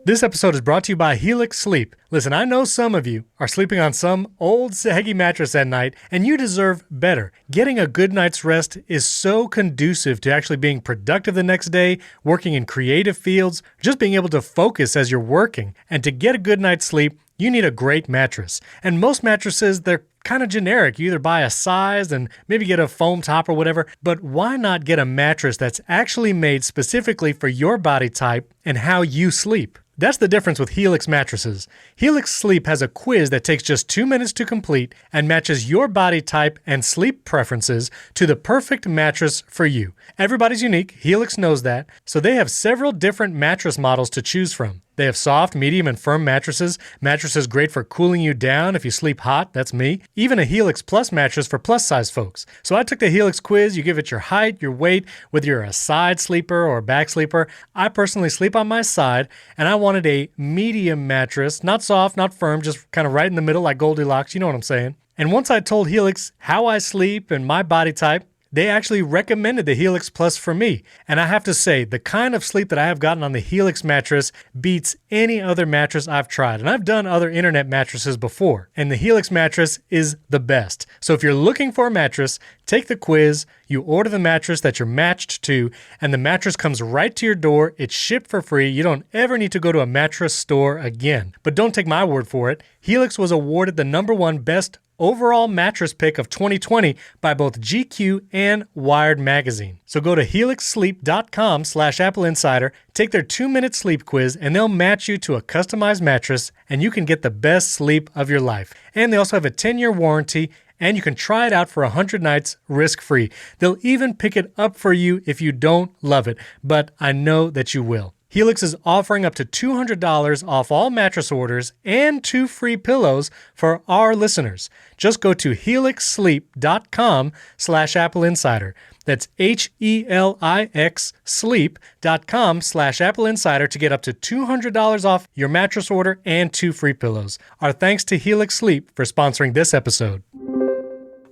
Speaker 1: This episode is brought to you by Helix Sleep. Listen, I know some of you are sleeping on some old saggy mattress at night, and you deserve better. Getting a good night's rest is so conducive to actually being productive the next day, working in creative fields, just being able to focus as you're working. And to get a good night's sleep, you need a great mattress. And most mattresses, they're kind of generic. You either buy a size and maybe get a foam top or whatever, but why not get a mattress that's actually made specifically for your body type and how you sleep? That's the difference with Helix mattresses. Helix Sleep has a quiz that takes just 2 minutes to complete and matches your body type and sleep preferences to the perfect mattress for you. Everybody's unique. Helix knows that. So they have several different mattress models to choose from. They have soft, medium, and firm mattresses. Mattresses great for cooling you down if you sleep hot. That's me. Even a Helix Plus mattress for plus-size folks. So I took the Helix quiz. You give it your height, your weight, whether you're a side sleeper or a back sleeper. I personally sleep on my side, and I wanted a medium mattress. Not soft, not firm, just kind of right in the middle like Goldilocks. You know what I'm saying. And once I told Helix how I sleep and my body type, they actually recommended the Helix Plus for me. And I have to say, the kind of sleep that I have gotten on the Helix mattress beats any other mattress I've tried. And I've done other internet mattresses before, and the Helix mattress is the best. So if you're looking for a mattress, take the quiz, you order the mattress that you're matched to, and the mattress comes right to your door. It's shipped for free. You don't ever need to go to a mattress store again. But don't take my word for it. Helix was awarded the #1 best overall mattress pick of 2020 by both GQ and Wired magazine. So go to helixsleep.com/AppleInsider, take their 2-minute sleep quiz, and they'll match you to a customized mattress, and you can get the best sleep of your life. And they also have a 10-year warranty, and you can try it out for 100 nights risk-free. They'll even pick it up for you if you don't love it, but I know that you will. Helix is offering up to $200 off all mattress orders and 2 free pillows for our listeners. Just go to helixsleep.com/AppleInsider. That's HELIX sleep.com/AppleInsider to get up to $200 off your mattress order and 2 free pillows. Our thanks to Helix Sleep for sponsoring this episode.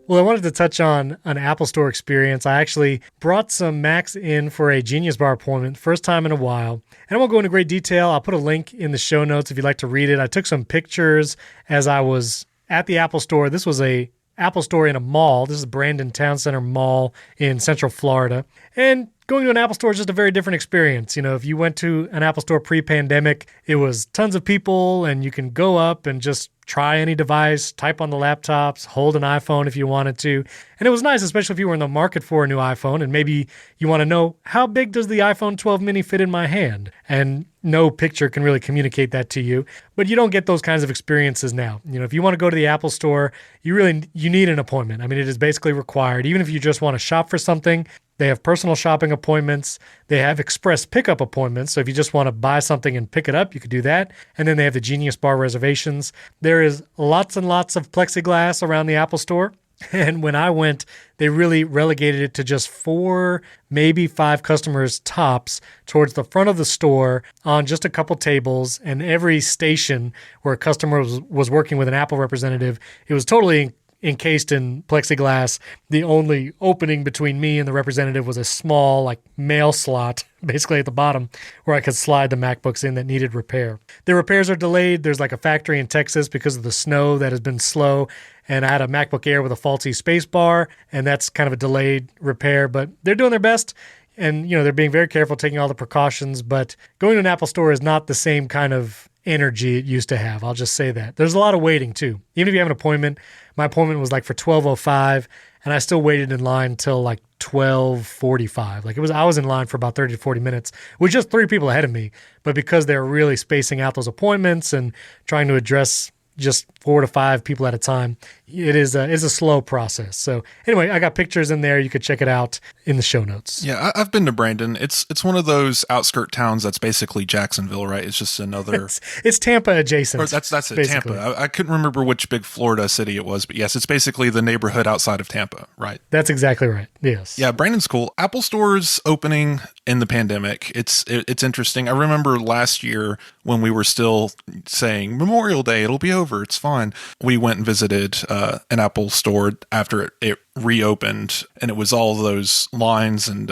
Speaker 1: Well, I wanted to touch on an Apple Store experience. I actually brought some Macs in for a Genius Bar appointment, first time in a while. And I won't go into great detail. I'll put a link in the show notes if you'd like to read it. I took some pictures as I was at the Apple Store. This was a Apple Store in a mall. This is Brandon Town Center Mall in Central Florida. And going to an Apple Store is just a very different experience. You know, if you went to an Apple Store pre-pandemic, it was tons of people and you can go up and just try any device, type on the laptops, hold an iPhone if you wanted to. And it was nice, especially if you were in the market for a new iPhone and maybe you want to know, how big does the iPhone 12 mini fit in my hand? And no picture can really communicate that to you. But you don't get those kinds of experiences now. You know, if you want to go to the Apple Store, you need an appointment. I mean, it is basically required. Even if you just want to shop for something, they have personal shopping appointments. They have express pickup appointments. So if you just want to buy something and pick it up, you could do that. And then they have the Genius Bar reservations. There is lots and lots of plexiglass around the Apple Store. And when I went, they really relegated it to just 4, maybe 5 customers tops towards the front of the store on just a couple tables. And every station where a customer was working with an Apple representative, it was totally encased in plexiglass. The only opening between me and the representative was a small, like, mail slot, basically at the bottom, where I could slide the MacBooks in that needed repair. The repairs are delayed. There's like a factory in Texas because of the snow that has been slow. And I had a MacBook Air with a faulty space bar, and that's kind of a delayed repair. But they're doing their best. And, you know, they're being very careful, taking all the precautions. But going to an Apple Store is not the same kind of energy it used to have. I'll just say that. There's a lot of waiting too. Even if you have an appointment, my appointment was like for 12:05 and I still waited in line till like 12:45. Like I was in line for about 30 to 40 minutes with just 3 people ahead of me. But because they're really spacing out those appointments and trying to address just 4 to 5 people at a time, it's a slow process. So anyway, I got pictures in there. You could check it out in the show notes.
Speaker 2: Yeah, I've been to Brandon. It's one of those outskirt towns that's basically Jacksonville, right? It's just another...
Speaker 1: It's Tampa adjacent.
Speaker 2: Or that's it,
Speaker 1: basically.
Speaker 2: Tampa. I couldn't remember which big Florida city it was, but yes, it's basically the neighborhood outside of Tampa, right?
Speaker 1: That's exactly right, yes.
Speaker 2: Yeah, Brandon's cool. Apple Store's opening in the pandemic. It's interesting. I remember last year when we were still saying, Memorial Day, it'll be over, it's fine. We went and visited an Apple Store after it reopened, and it was all those lines and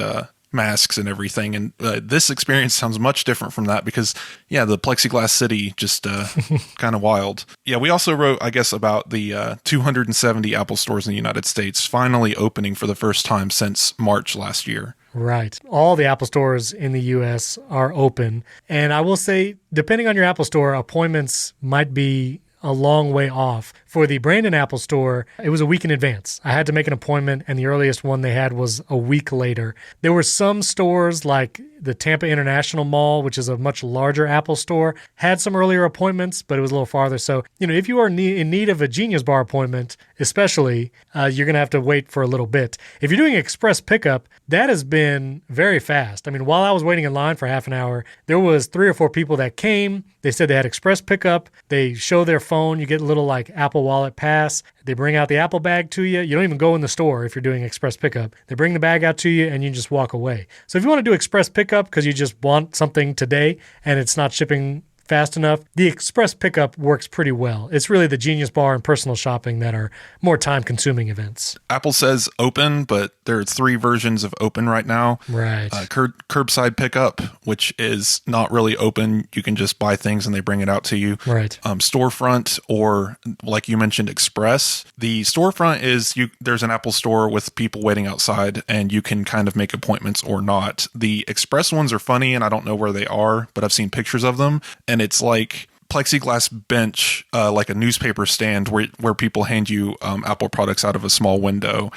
Speaker 2: masks and everything. And this experience sounds much different from that because, yeah, the plexiglass city just kind of wild. Yeah, we also wrote, I guess, about the 270 Apple stores in the United States finally opening for the first time since March last year.
Speaker 1: Right. All the Apple stores in the U.S. are open. And I will say, depending on your Apple Store, appointments might be a long way off. For the Brandon Apple Store, it was a week in advance. I had to make an appointment, and the earliest one they had was a week later. There were some stores like the Tampa International Mall, which is a much larger Apple Store, had some earlier appointments, but it was a little farther. So, you know, if you are in need of a Genius Bar appointment, especially, you're going to have to wait for a little bit. If you're doing express pickup, that has been very fast. I mean, while I was waiting in line for half an hour, there was 3 or 4 people that came. They said they had express pickup. They show their phone. You get a little like Apple Wallet pass. They bring out the Apple bag to you. You don't even go in the store if you're doing express pickup. They bring the bag out to you and you just walk away. So if you want to do express pickup because you just want something today and it's not shipping fast enough, the express pickup works pretty well. It's really the Genius Bar and personal shopping that are more time-consuming events.
Speaker 2: Apple says open, but there are 3 versions of open right now.
Speaker 1: Right.
Speaker 2: Curbside pickup, which is not really open. You can just buy things and they bring it out to you.
Speaker 1: Right.
Speaker 2: Storefront, or like you mentioned, express. The storefront is there's an Apple Store with people waiting outside and you can kind of make appointments or not. The express ones are funny and I don't know where they are, but I've seen pictures of them. And it's like plexiglass bench, like a newspaper stand where people hand you Apple products out of a small window.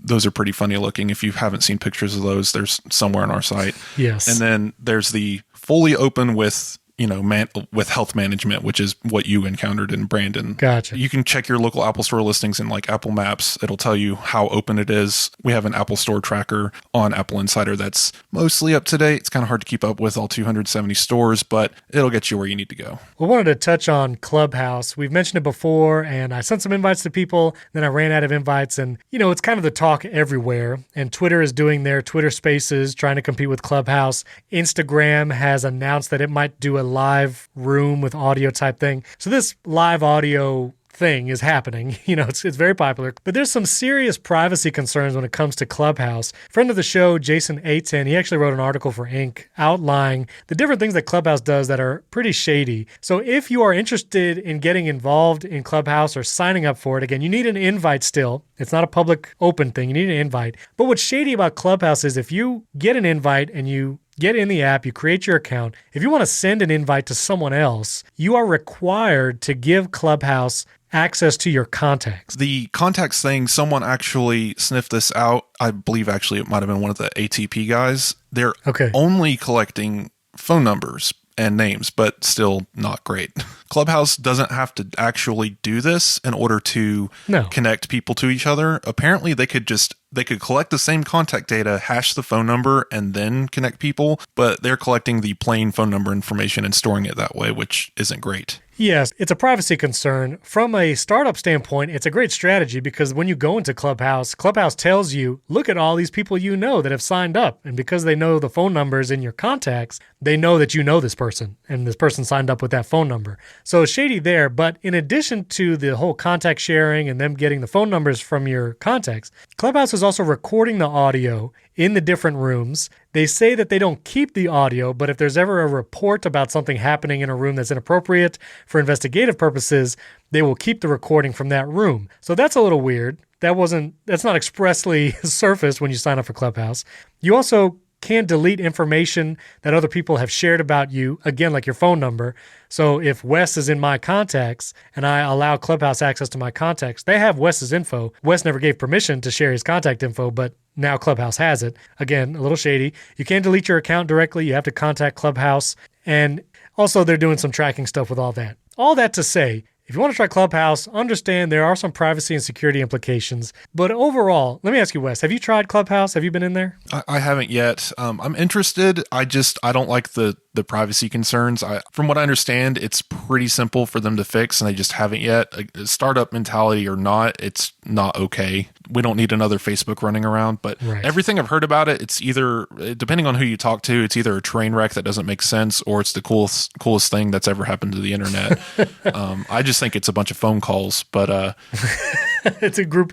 Speaker 2: Those are pretty funny looking. If you haven't seen pictures of those, there's somewhere on our site.
Speaker 1: Yes.
Speaker 2: And then there's the fully open with with health management, which is what you encountered in Brandon.
Speaker 1: Gotcha.
Speaker 2: You can check your local Apple Store listings in like Apple Maps. It'll tell you how open it is. We have an Apple Store tracker on AppleInsider that's mostly up to date. It's kind of hard to keep up with all 270 stores, but it'll get you where you need to go.
Speaker 1: We wanted to touch on Clubhouse. We've mentioned it before, and I sent some invites to people, then I ran out of invites, and it's kind of the talk everywhere. And Twitter is doing their Twitter Spaces, trying to compete with Clubhouse. Instagram has announced that it might do a live room with audio type thing. So this live audio thing is happening. It's very popular, but there's some serious privacy concerns when it comes to Clubhouse. Friend of the show, Jason Aten, he actually wrote an article for Inc. outlining the different things that Clubhouse does that are pretty shady. So if you are interested in getting involved in Clubhouse or signing up for it, again, you need an invite still. It's not a public open thing. You need an invite. But what's shady about Clubhouse is if you get an invite and you get in the app, you create your account. If you want to send an invite to someone else, you are required to give Clubhouse access to your contacts.
Speaker 2: The contacts thing, someone actually sniffed this out. I believe actually it might have been one of the ATP guys. They're only collecting phone numbers and names, but still not great. Clubhouse doesn't have to actually do this in order to connect people to each other. Apparently they could collect the same contact data, hash the phone number, and then connect people, but they're collecting the plain phone number information and storing it that way, which isn't great.
Speaker 1: Yes, it's a privacy concern. From a startup standpoint, it's a great strategy because when you go into Clubhouse, Clubhouse tells you, look at all these people you know that have signed up. And because they know the phone numbers in your contacts, they know that you know this person and this person signed up with that phone number. So it's shady there. But in addition to the whole contact sharing and them getting the phone numbers from your contacts, Clubhouse is also recording the audio in the different rooms. They say that they don't keep the audio, but if there's ever a report about something happening in a room that's inappropriate for investigative purposes, they will keep the recording from that room. So that's a little weird. That's not expressly surfaced when you sign up for Clubhouse. You also can delete information that other people have shared about you, again, like your phone number. So if Wes is in my contacts and I allow Clubhouse access to my contacts, they have Wes's info. Wes never gave permission to share his contact info, but now Clubhouse has it. Again, a little shady. You can't delete your account directly. You have to contact Clubhouse. And also they're doing some tracking stuff with all that. All that to say, if you want to try Clubhouse, understand there are some privacy and security implications. But overall, let me ask you, Wes, have you tried Clubhouse? Have you been in there?
Speaker 2: I haven't yet. I'm interested. I don't like the privacy concerns. From what I understand, it's pretty simple for them to fix, and they just haven't yet. A startup mentality or not, it's not okay. We don't need another Facebook running around. But everything I've heard about it, it's either, depending on who you talk to, it's either a train wreck that doesn't make sense, or it's the coolest thing that's ever happened to the internet. I just think it's a bunch of phone calls, but
Speaker 1: it's a group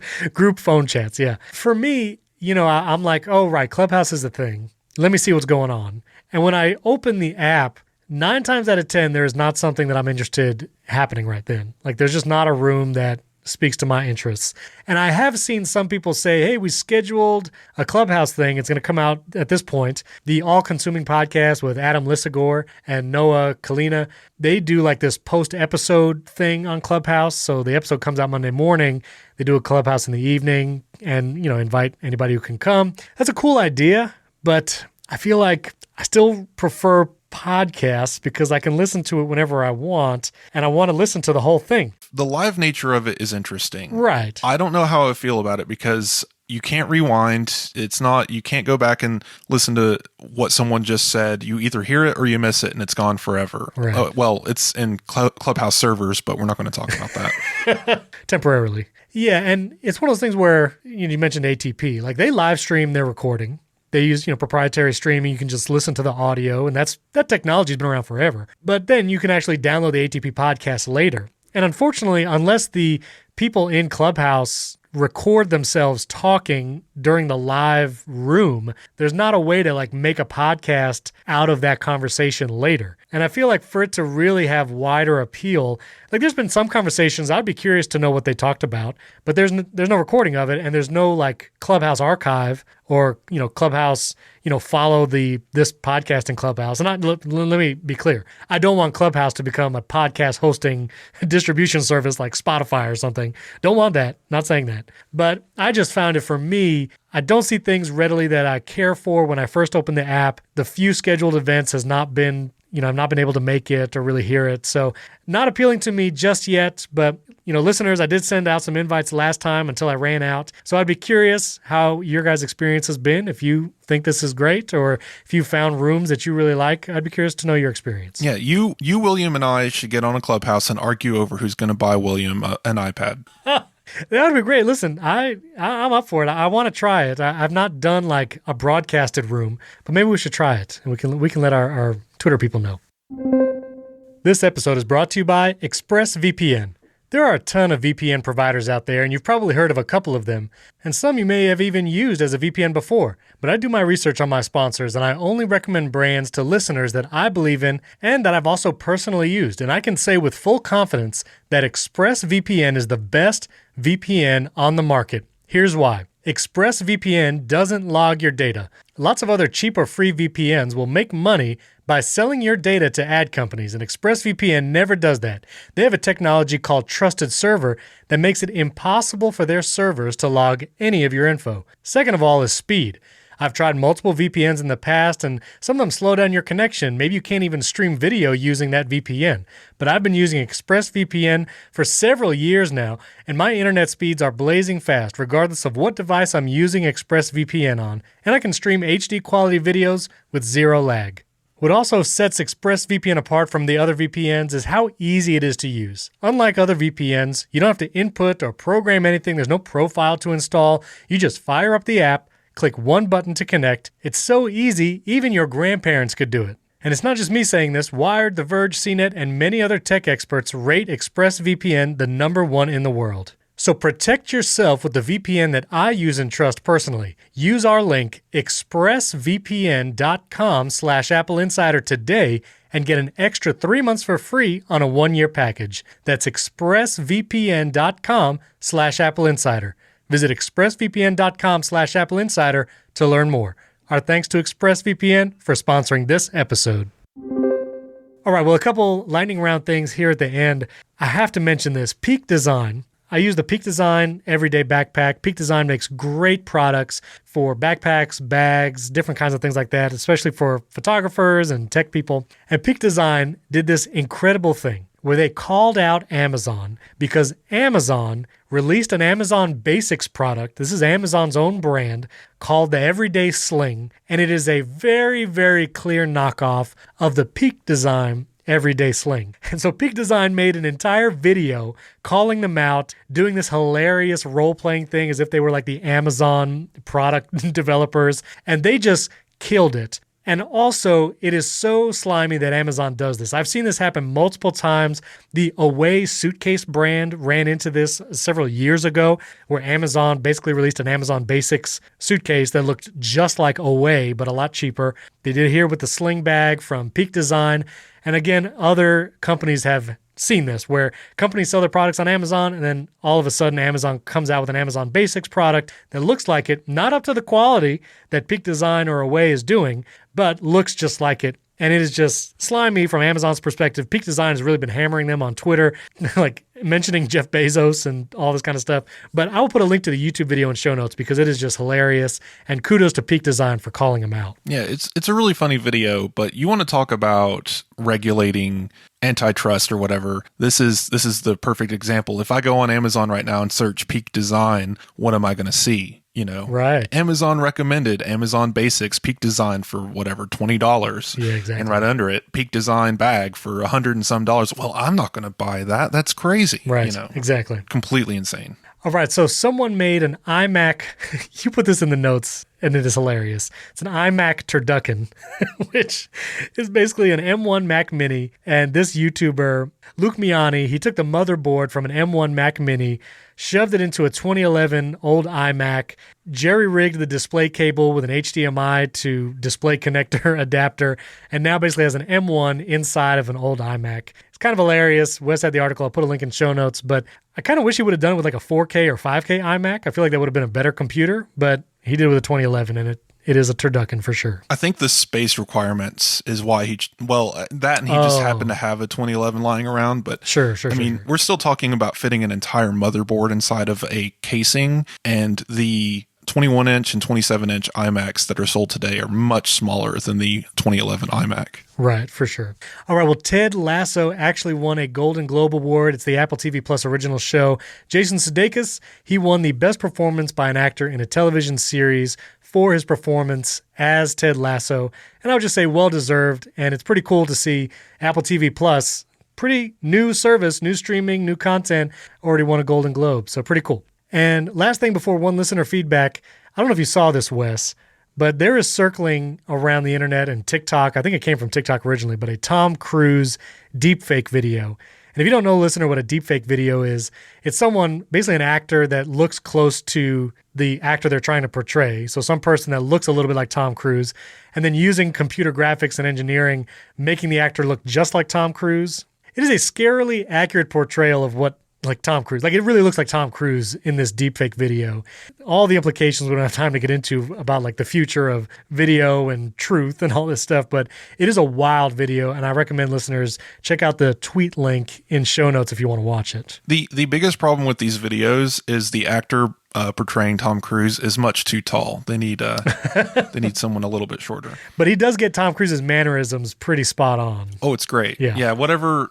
Speaker 1: phone chats. Yeah. For me, I'm like, oh, right, Clubhouse is a thing. Let me see what's going on. And when I open the app, 9 times out of 10, there is not something that I'm interested happening right then. Like there's just not a room that speaks to my interests. And I have seen some people say, hey, we scheduled a Clubhouse thing. It's going to come out at this point. The All Consuming podcast with Adam Lissagore and Noah Kalina, they do like this post-episode thing on Clubhouse. So the episode comes out Monday morning. They do a Clubhouse in the evening and, invite anybody who can come. That's a cool idea, but I feel like I still prefer podcasts because I can listen to it whenever I want, and I want to listen to the whole thing.
Speaker 2: The live nature of it is interesting.
Speaker 1: Right.
Speaker 2: I don't know how I feel about it because you can't rewind. You can't go back and listen to what someone just said. You either hear it or you miss it and it's gone forever.
Speaker 1: Right.
Speaker 2: Well, it's in Clubhouse servers, but we're not going to talk about that.
Speaker 1: Temporarily. Yeah, and it's one of those things where you mentioned ATP. Like they live stream their recording. They use, proprietary streaming. You can just listen to the audio, and that technology's been around forever. But then you can actually download the ATP podcast later. And unfortunately, unless the people in Clubhouse record themselves talking during the live room, there's not a way to make a podcast out of that conversation later. And I feel like for it to really have wider appeal, there's been some conversations, I'd be curious to know what they talked about, but there's no recording of it, and there's no Clubhouse archive or, Clubhouse, follow this podcast in Clubhouse. And let me be clear. I don't want Clubhouse to become a podcast hosting distribution service like Spotify or something. Don't want that. Not saying that. But I just found it for me, I don't see things readily that I care for when I first open the app. The few scheduled events has not been I've not been able to make it or really hear it. So not appealing to me just yet, but listeners, I did send out some invites last time until I ran out. So I'd be curious how your guys' experience has been. If you think this is great or if you found rooms that you really like, I'd be curious to know your experience.
Speaker 2: Yeah, you, William, and I should get on a Clubhouse and argue over who's going to buy William an iPad.
Speaker 1: That would be great. Listen, I'm up for it. I want to try it. I've not done like a broadcasted room, but maybe we should try it, and we can let our Twitter people know. This episode is brought to you by ExpressVPN. There are a ton of VPN providers out there, and you've probably heard of a couple of them, and some you may have even used as a VPN before. But I do my research on my sponsors, and I only recommend brands to listeners that I believe in and that I've also personally used. And I can say with full confidence that ExpressVPN is the best VPN on the market. Here's why. ExpressVPN doesn't log your data. Lots of other cheap or free VPNs will make money by selling your data to ad companies, and ExpressVPN never does that. They have a technology called Trusted Server that makes it impossible for their servers to log any of your info. Second of all is speed. I've tried multiple VPNs in the past, and some of them slow down your connection. Maybe you can't even stream video using that VPN. But I've been using ExpressVPN for several years now, and my internet speeds are blazing fast, regardless of what device I'm using ExpressVPN on, and I can stream HD quality videos with zero lag. What also sets ExpressVPN apart from the other VPNs is how easy it is to use. Unlike other VPNs, you don't have to input or program anything. There's no profile to install. You just fire up the app, click one button to connect. It's so easy, even your grandparents could do it. And it's not just me saying this. Wired, The Verge, CNET, and many other tech experts rate ExpressVPN the #1 in the world. So protect yourself with the VPN that I use and trust personally. Use our link, expressvpn.com/AppleInsider today and get an extra 3 months for free on a 1-year package. That's expressvpn.com/AppleInsider. Visit expressvpn.com/AppleInsider to learn more. Our thanks to ExpressVPN for sponsoring this episode. All right, well, a couple lightning round things here at the end. I have to mention this. Peak Design. I use the Peak Design Everyday Backpack. Peak Design makes great products for backpacks, bags, different kinds of things like that, especially for photographers and tech people. And Peak Design did this incredible thing where they called out Amazon because Amazon released an Amazon Basics product. This is Amazon's own brand called the Everyday Sling, and it is a very, very clear knockoff of the Peak Design Everyday Sling. And so Peak Design made an entire video calling them out, doing this hilarious role-playing thing as if they were like the Amazon product developers, and they just killed it. And also, it is so slimy that Amazon does this. I've seen this happen multiple times. The Away suitcase brand ran into this several years ago, where Amazon basically released an Amazon Basics suitcase that looked just like Away, but a lot cheaper. They did it here with the Sling bag from Peak Design. And again, other companies have seen this, where companies sell their products on Amazon, and then all of a sudden Amazon comes out with an Amazon Basics product that looks like it, not up to the quality that Peak Design or Away is doing, but looks just like it. And it is just slimy from Amazon's perspective. Peak Design has really been hammering them on Twitter, like mentioning Jeff Bezos and all this kind of stuff. But I will put a link to the YouTube video in show notes because it is just hilarious. And kudos to Peak Design for calling them out.
Speaker 2: Yeah, it's a really funny video, but you want to talk about regulating antitrust or whatever. This is the perfect example. If I go on Amazon right now and search Peak Design, what am I going to see?
Speaker 1: Right.
Speaker 2: Amazon recommended Amazon Basics Peak Design for whatever, $20.
Speaker 1: Yeah, exactly.
Speaker 2: And right under it, Peak Design bag for $100 and some dollars. Well, I'm not going to buy that. That's crazy.
Speaker 1: Right. Exactly.
Speaker 2: Completely insane.
Speaker 1: All right. So someone made an iMac. You put this in the notes and it is hilarious. It's an iMac turducken, which is basically an M1 Mac Mini. And this YouTuber, Luke Miani, he took the motherboard from an M1 Mac Mini, shoved it into a 2011 old iMac, jerry-rigged the display cable with an HDMI to display connector adapter, and now basically has an M1 inside of an old iMac. It's kind of hilarious. Wes had the article. I'll put a link in show notes, but I kind of wish he would have done it with like a 4K or 5K iMac. I feel like that would have been a better computer, but he did it with a 2011, and it is a turducken for sure.
Speaker 2: I think the space requirements is why that and he just happened to have a 2011 lying around. But
Speaker 1: sure.
Speaker 2: I mean, we're still talking about fitting an entire motherboard inside of a casing, and the 21-inch and 27-inch iMacs that are sold today are much smaller than the 2011 iMac.
Speaker 1: Right, for sure. All right, well, Ted Lasso actually won a Golden Globe Award. It's the Apple TV Plus original show. Jason Sudeikis, he won the Best Performance by an Actor in a Television Series for his performance as Ted Lasso. And I would just say well-deserved, and it's pretty cool to see Apple TV Plus, pretty new service, new streaming, new content, already won a Golden Globe. So pretty cool. And last thing before one listener feedback, I don't know if you saw this, Wes, but there is circling around the internet and TikTok, I think it came from TikTok originally, but a Tom Cruise deepfake video. And if you don't know, listener, what a deepfake video is, it's someone, basically an actor that looks close to the actor they're trying to portray. So some person that looks a little bit like Tom Cruise, and then using computer graphics and engineering, making the actor look just like Tom Cruise. It is a scarily accurate portrayal of what like Tom Cruise. Like, it really looks like Tom Cruise in this deepfake video. All the implications we don't have time to get into about like the future of video and truth and all this stuff, but it is a wild video, and I recommend listeners check out the tweet link in show notes if you want to watch it.
Speaker 2: The biggest problem with these videos is the actor portraying Tom Cruise is much too tall. They need someone a little bit shorter.
Speaker 1: But he does get Tom Cruise's mannerisms pretty spot on.
Speaker 2: Oh, it's great. Yeah. Whatever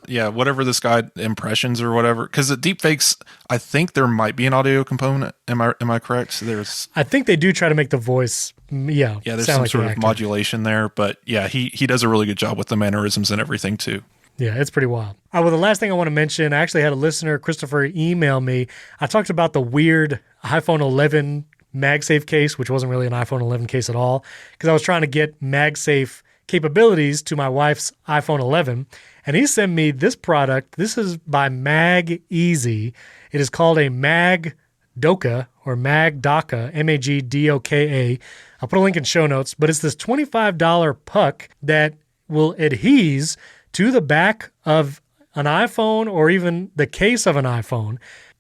Speaker 2: this guy impressions or whatever. Because the deepfakes, I think there might be an audio component. Am I correct? So
Speaker 1: I think they do try to make the voice. Yeah.
Speaker 2: There's some sort of modulation there, but yeah, he does a really good job with the mannerisms and everything too.
Speaker 1: Yeah, it's pretty wild. All right, well, the last thing I want to mention, I actually had a listener, Christopher, email me. I talked about the weird iPhone 11 MagSafe case, which wasn't really an iPhone 11 case at all, because I was trying to get MagSafe capabilities to my wife's iPhone 11, and he sent me this product. This is by MagEasy. It is called a MagDoka or MagDoka, MagDoka. I'll put a link in show notes, but it's this $25 puck that will adhese to the back of an iPhone or even the case of an iPhone,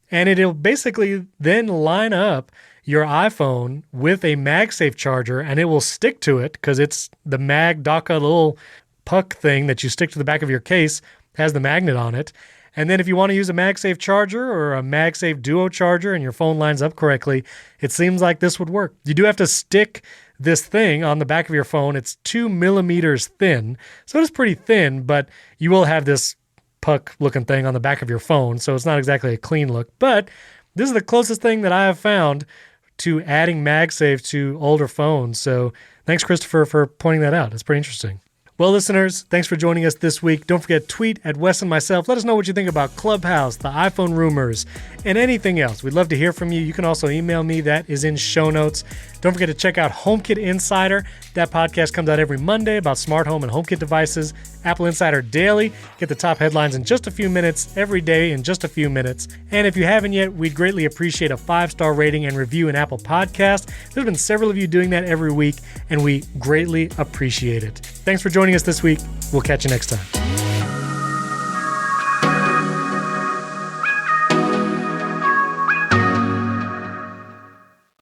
Speaker 1: and it'll basically then line up your iPhone with a MagSafe charger, and it will stick to it because it's the MagDoka little puck thing that you stick to the back of your case, has the magnet on it. And then if you want to use a MagSafe charger or a MagSafe Duo charger and your phone lines up correctly, it seems like this would work. You do have to stick this thing on the back of your phone. It's 2 millimeters thin, so it is pretty thin, but you will have this puck-looking thing on the back of your phone, so it's not exactly a clean look. But this is the closest thing that I have found to adding MagSafe to older phones. So thanks, Christopher, for pointing that out. It's pretty interesting. Well, listeners, thanks for joining us this week. Don't forget, tweet at Wes and myself. Let us know what you think about Clubhouse, the iPhone rumors, and anything else. We'd love to hear from you. You can also email me. That is in show notes. Don't forget to check out HomeKit Insider. That podcast comes out every Monday about smart home and HomeKit devices. Apple Insider Daily. Get the top headlines in just a few minutes, every day in just a few minutes. And if you haven't yet, we'd greatly appreciate a 5-star rating and review in Apple Podcast. There's been several of you doing that every week, and we greatly appreciate it. Thanks for joining us this week. We'll catch you next time.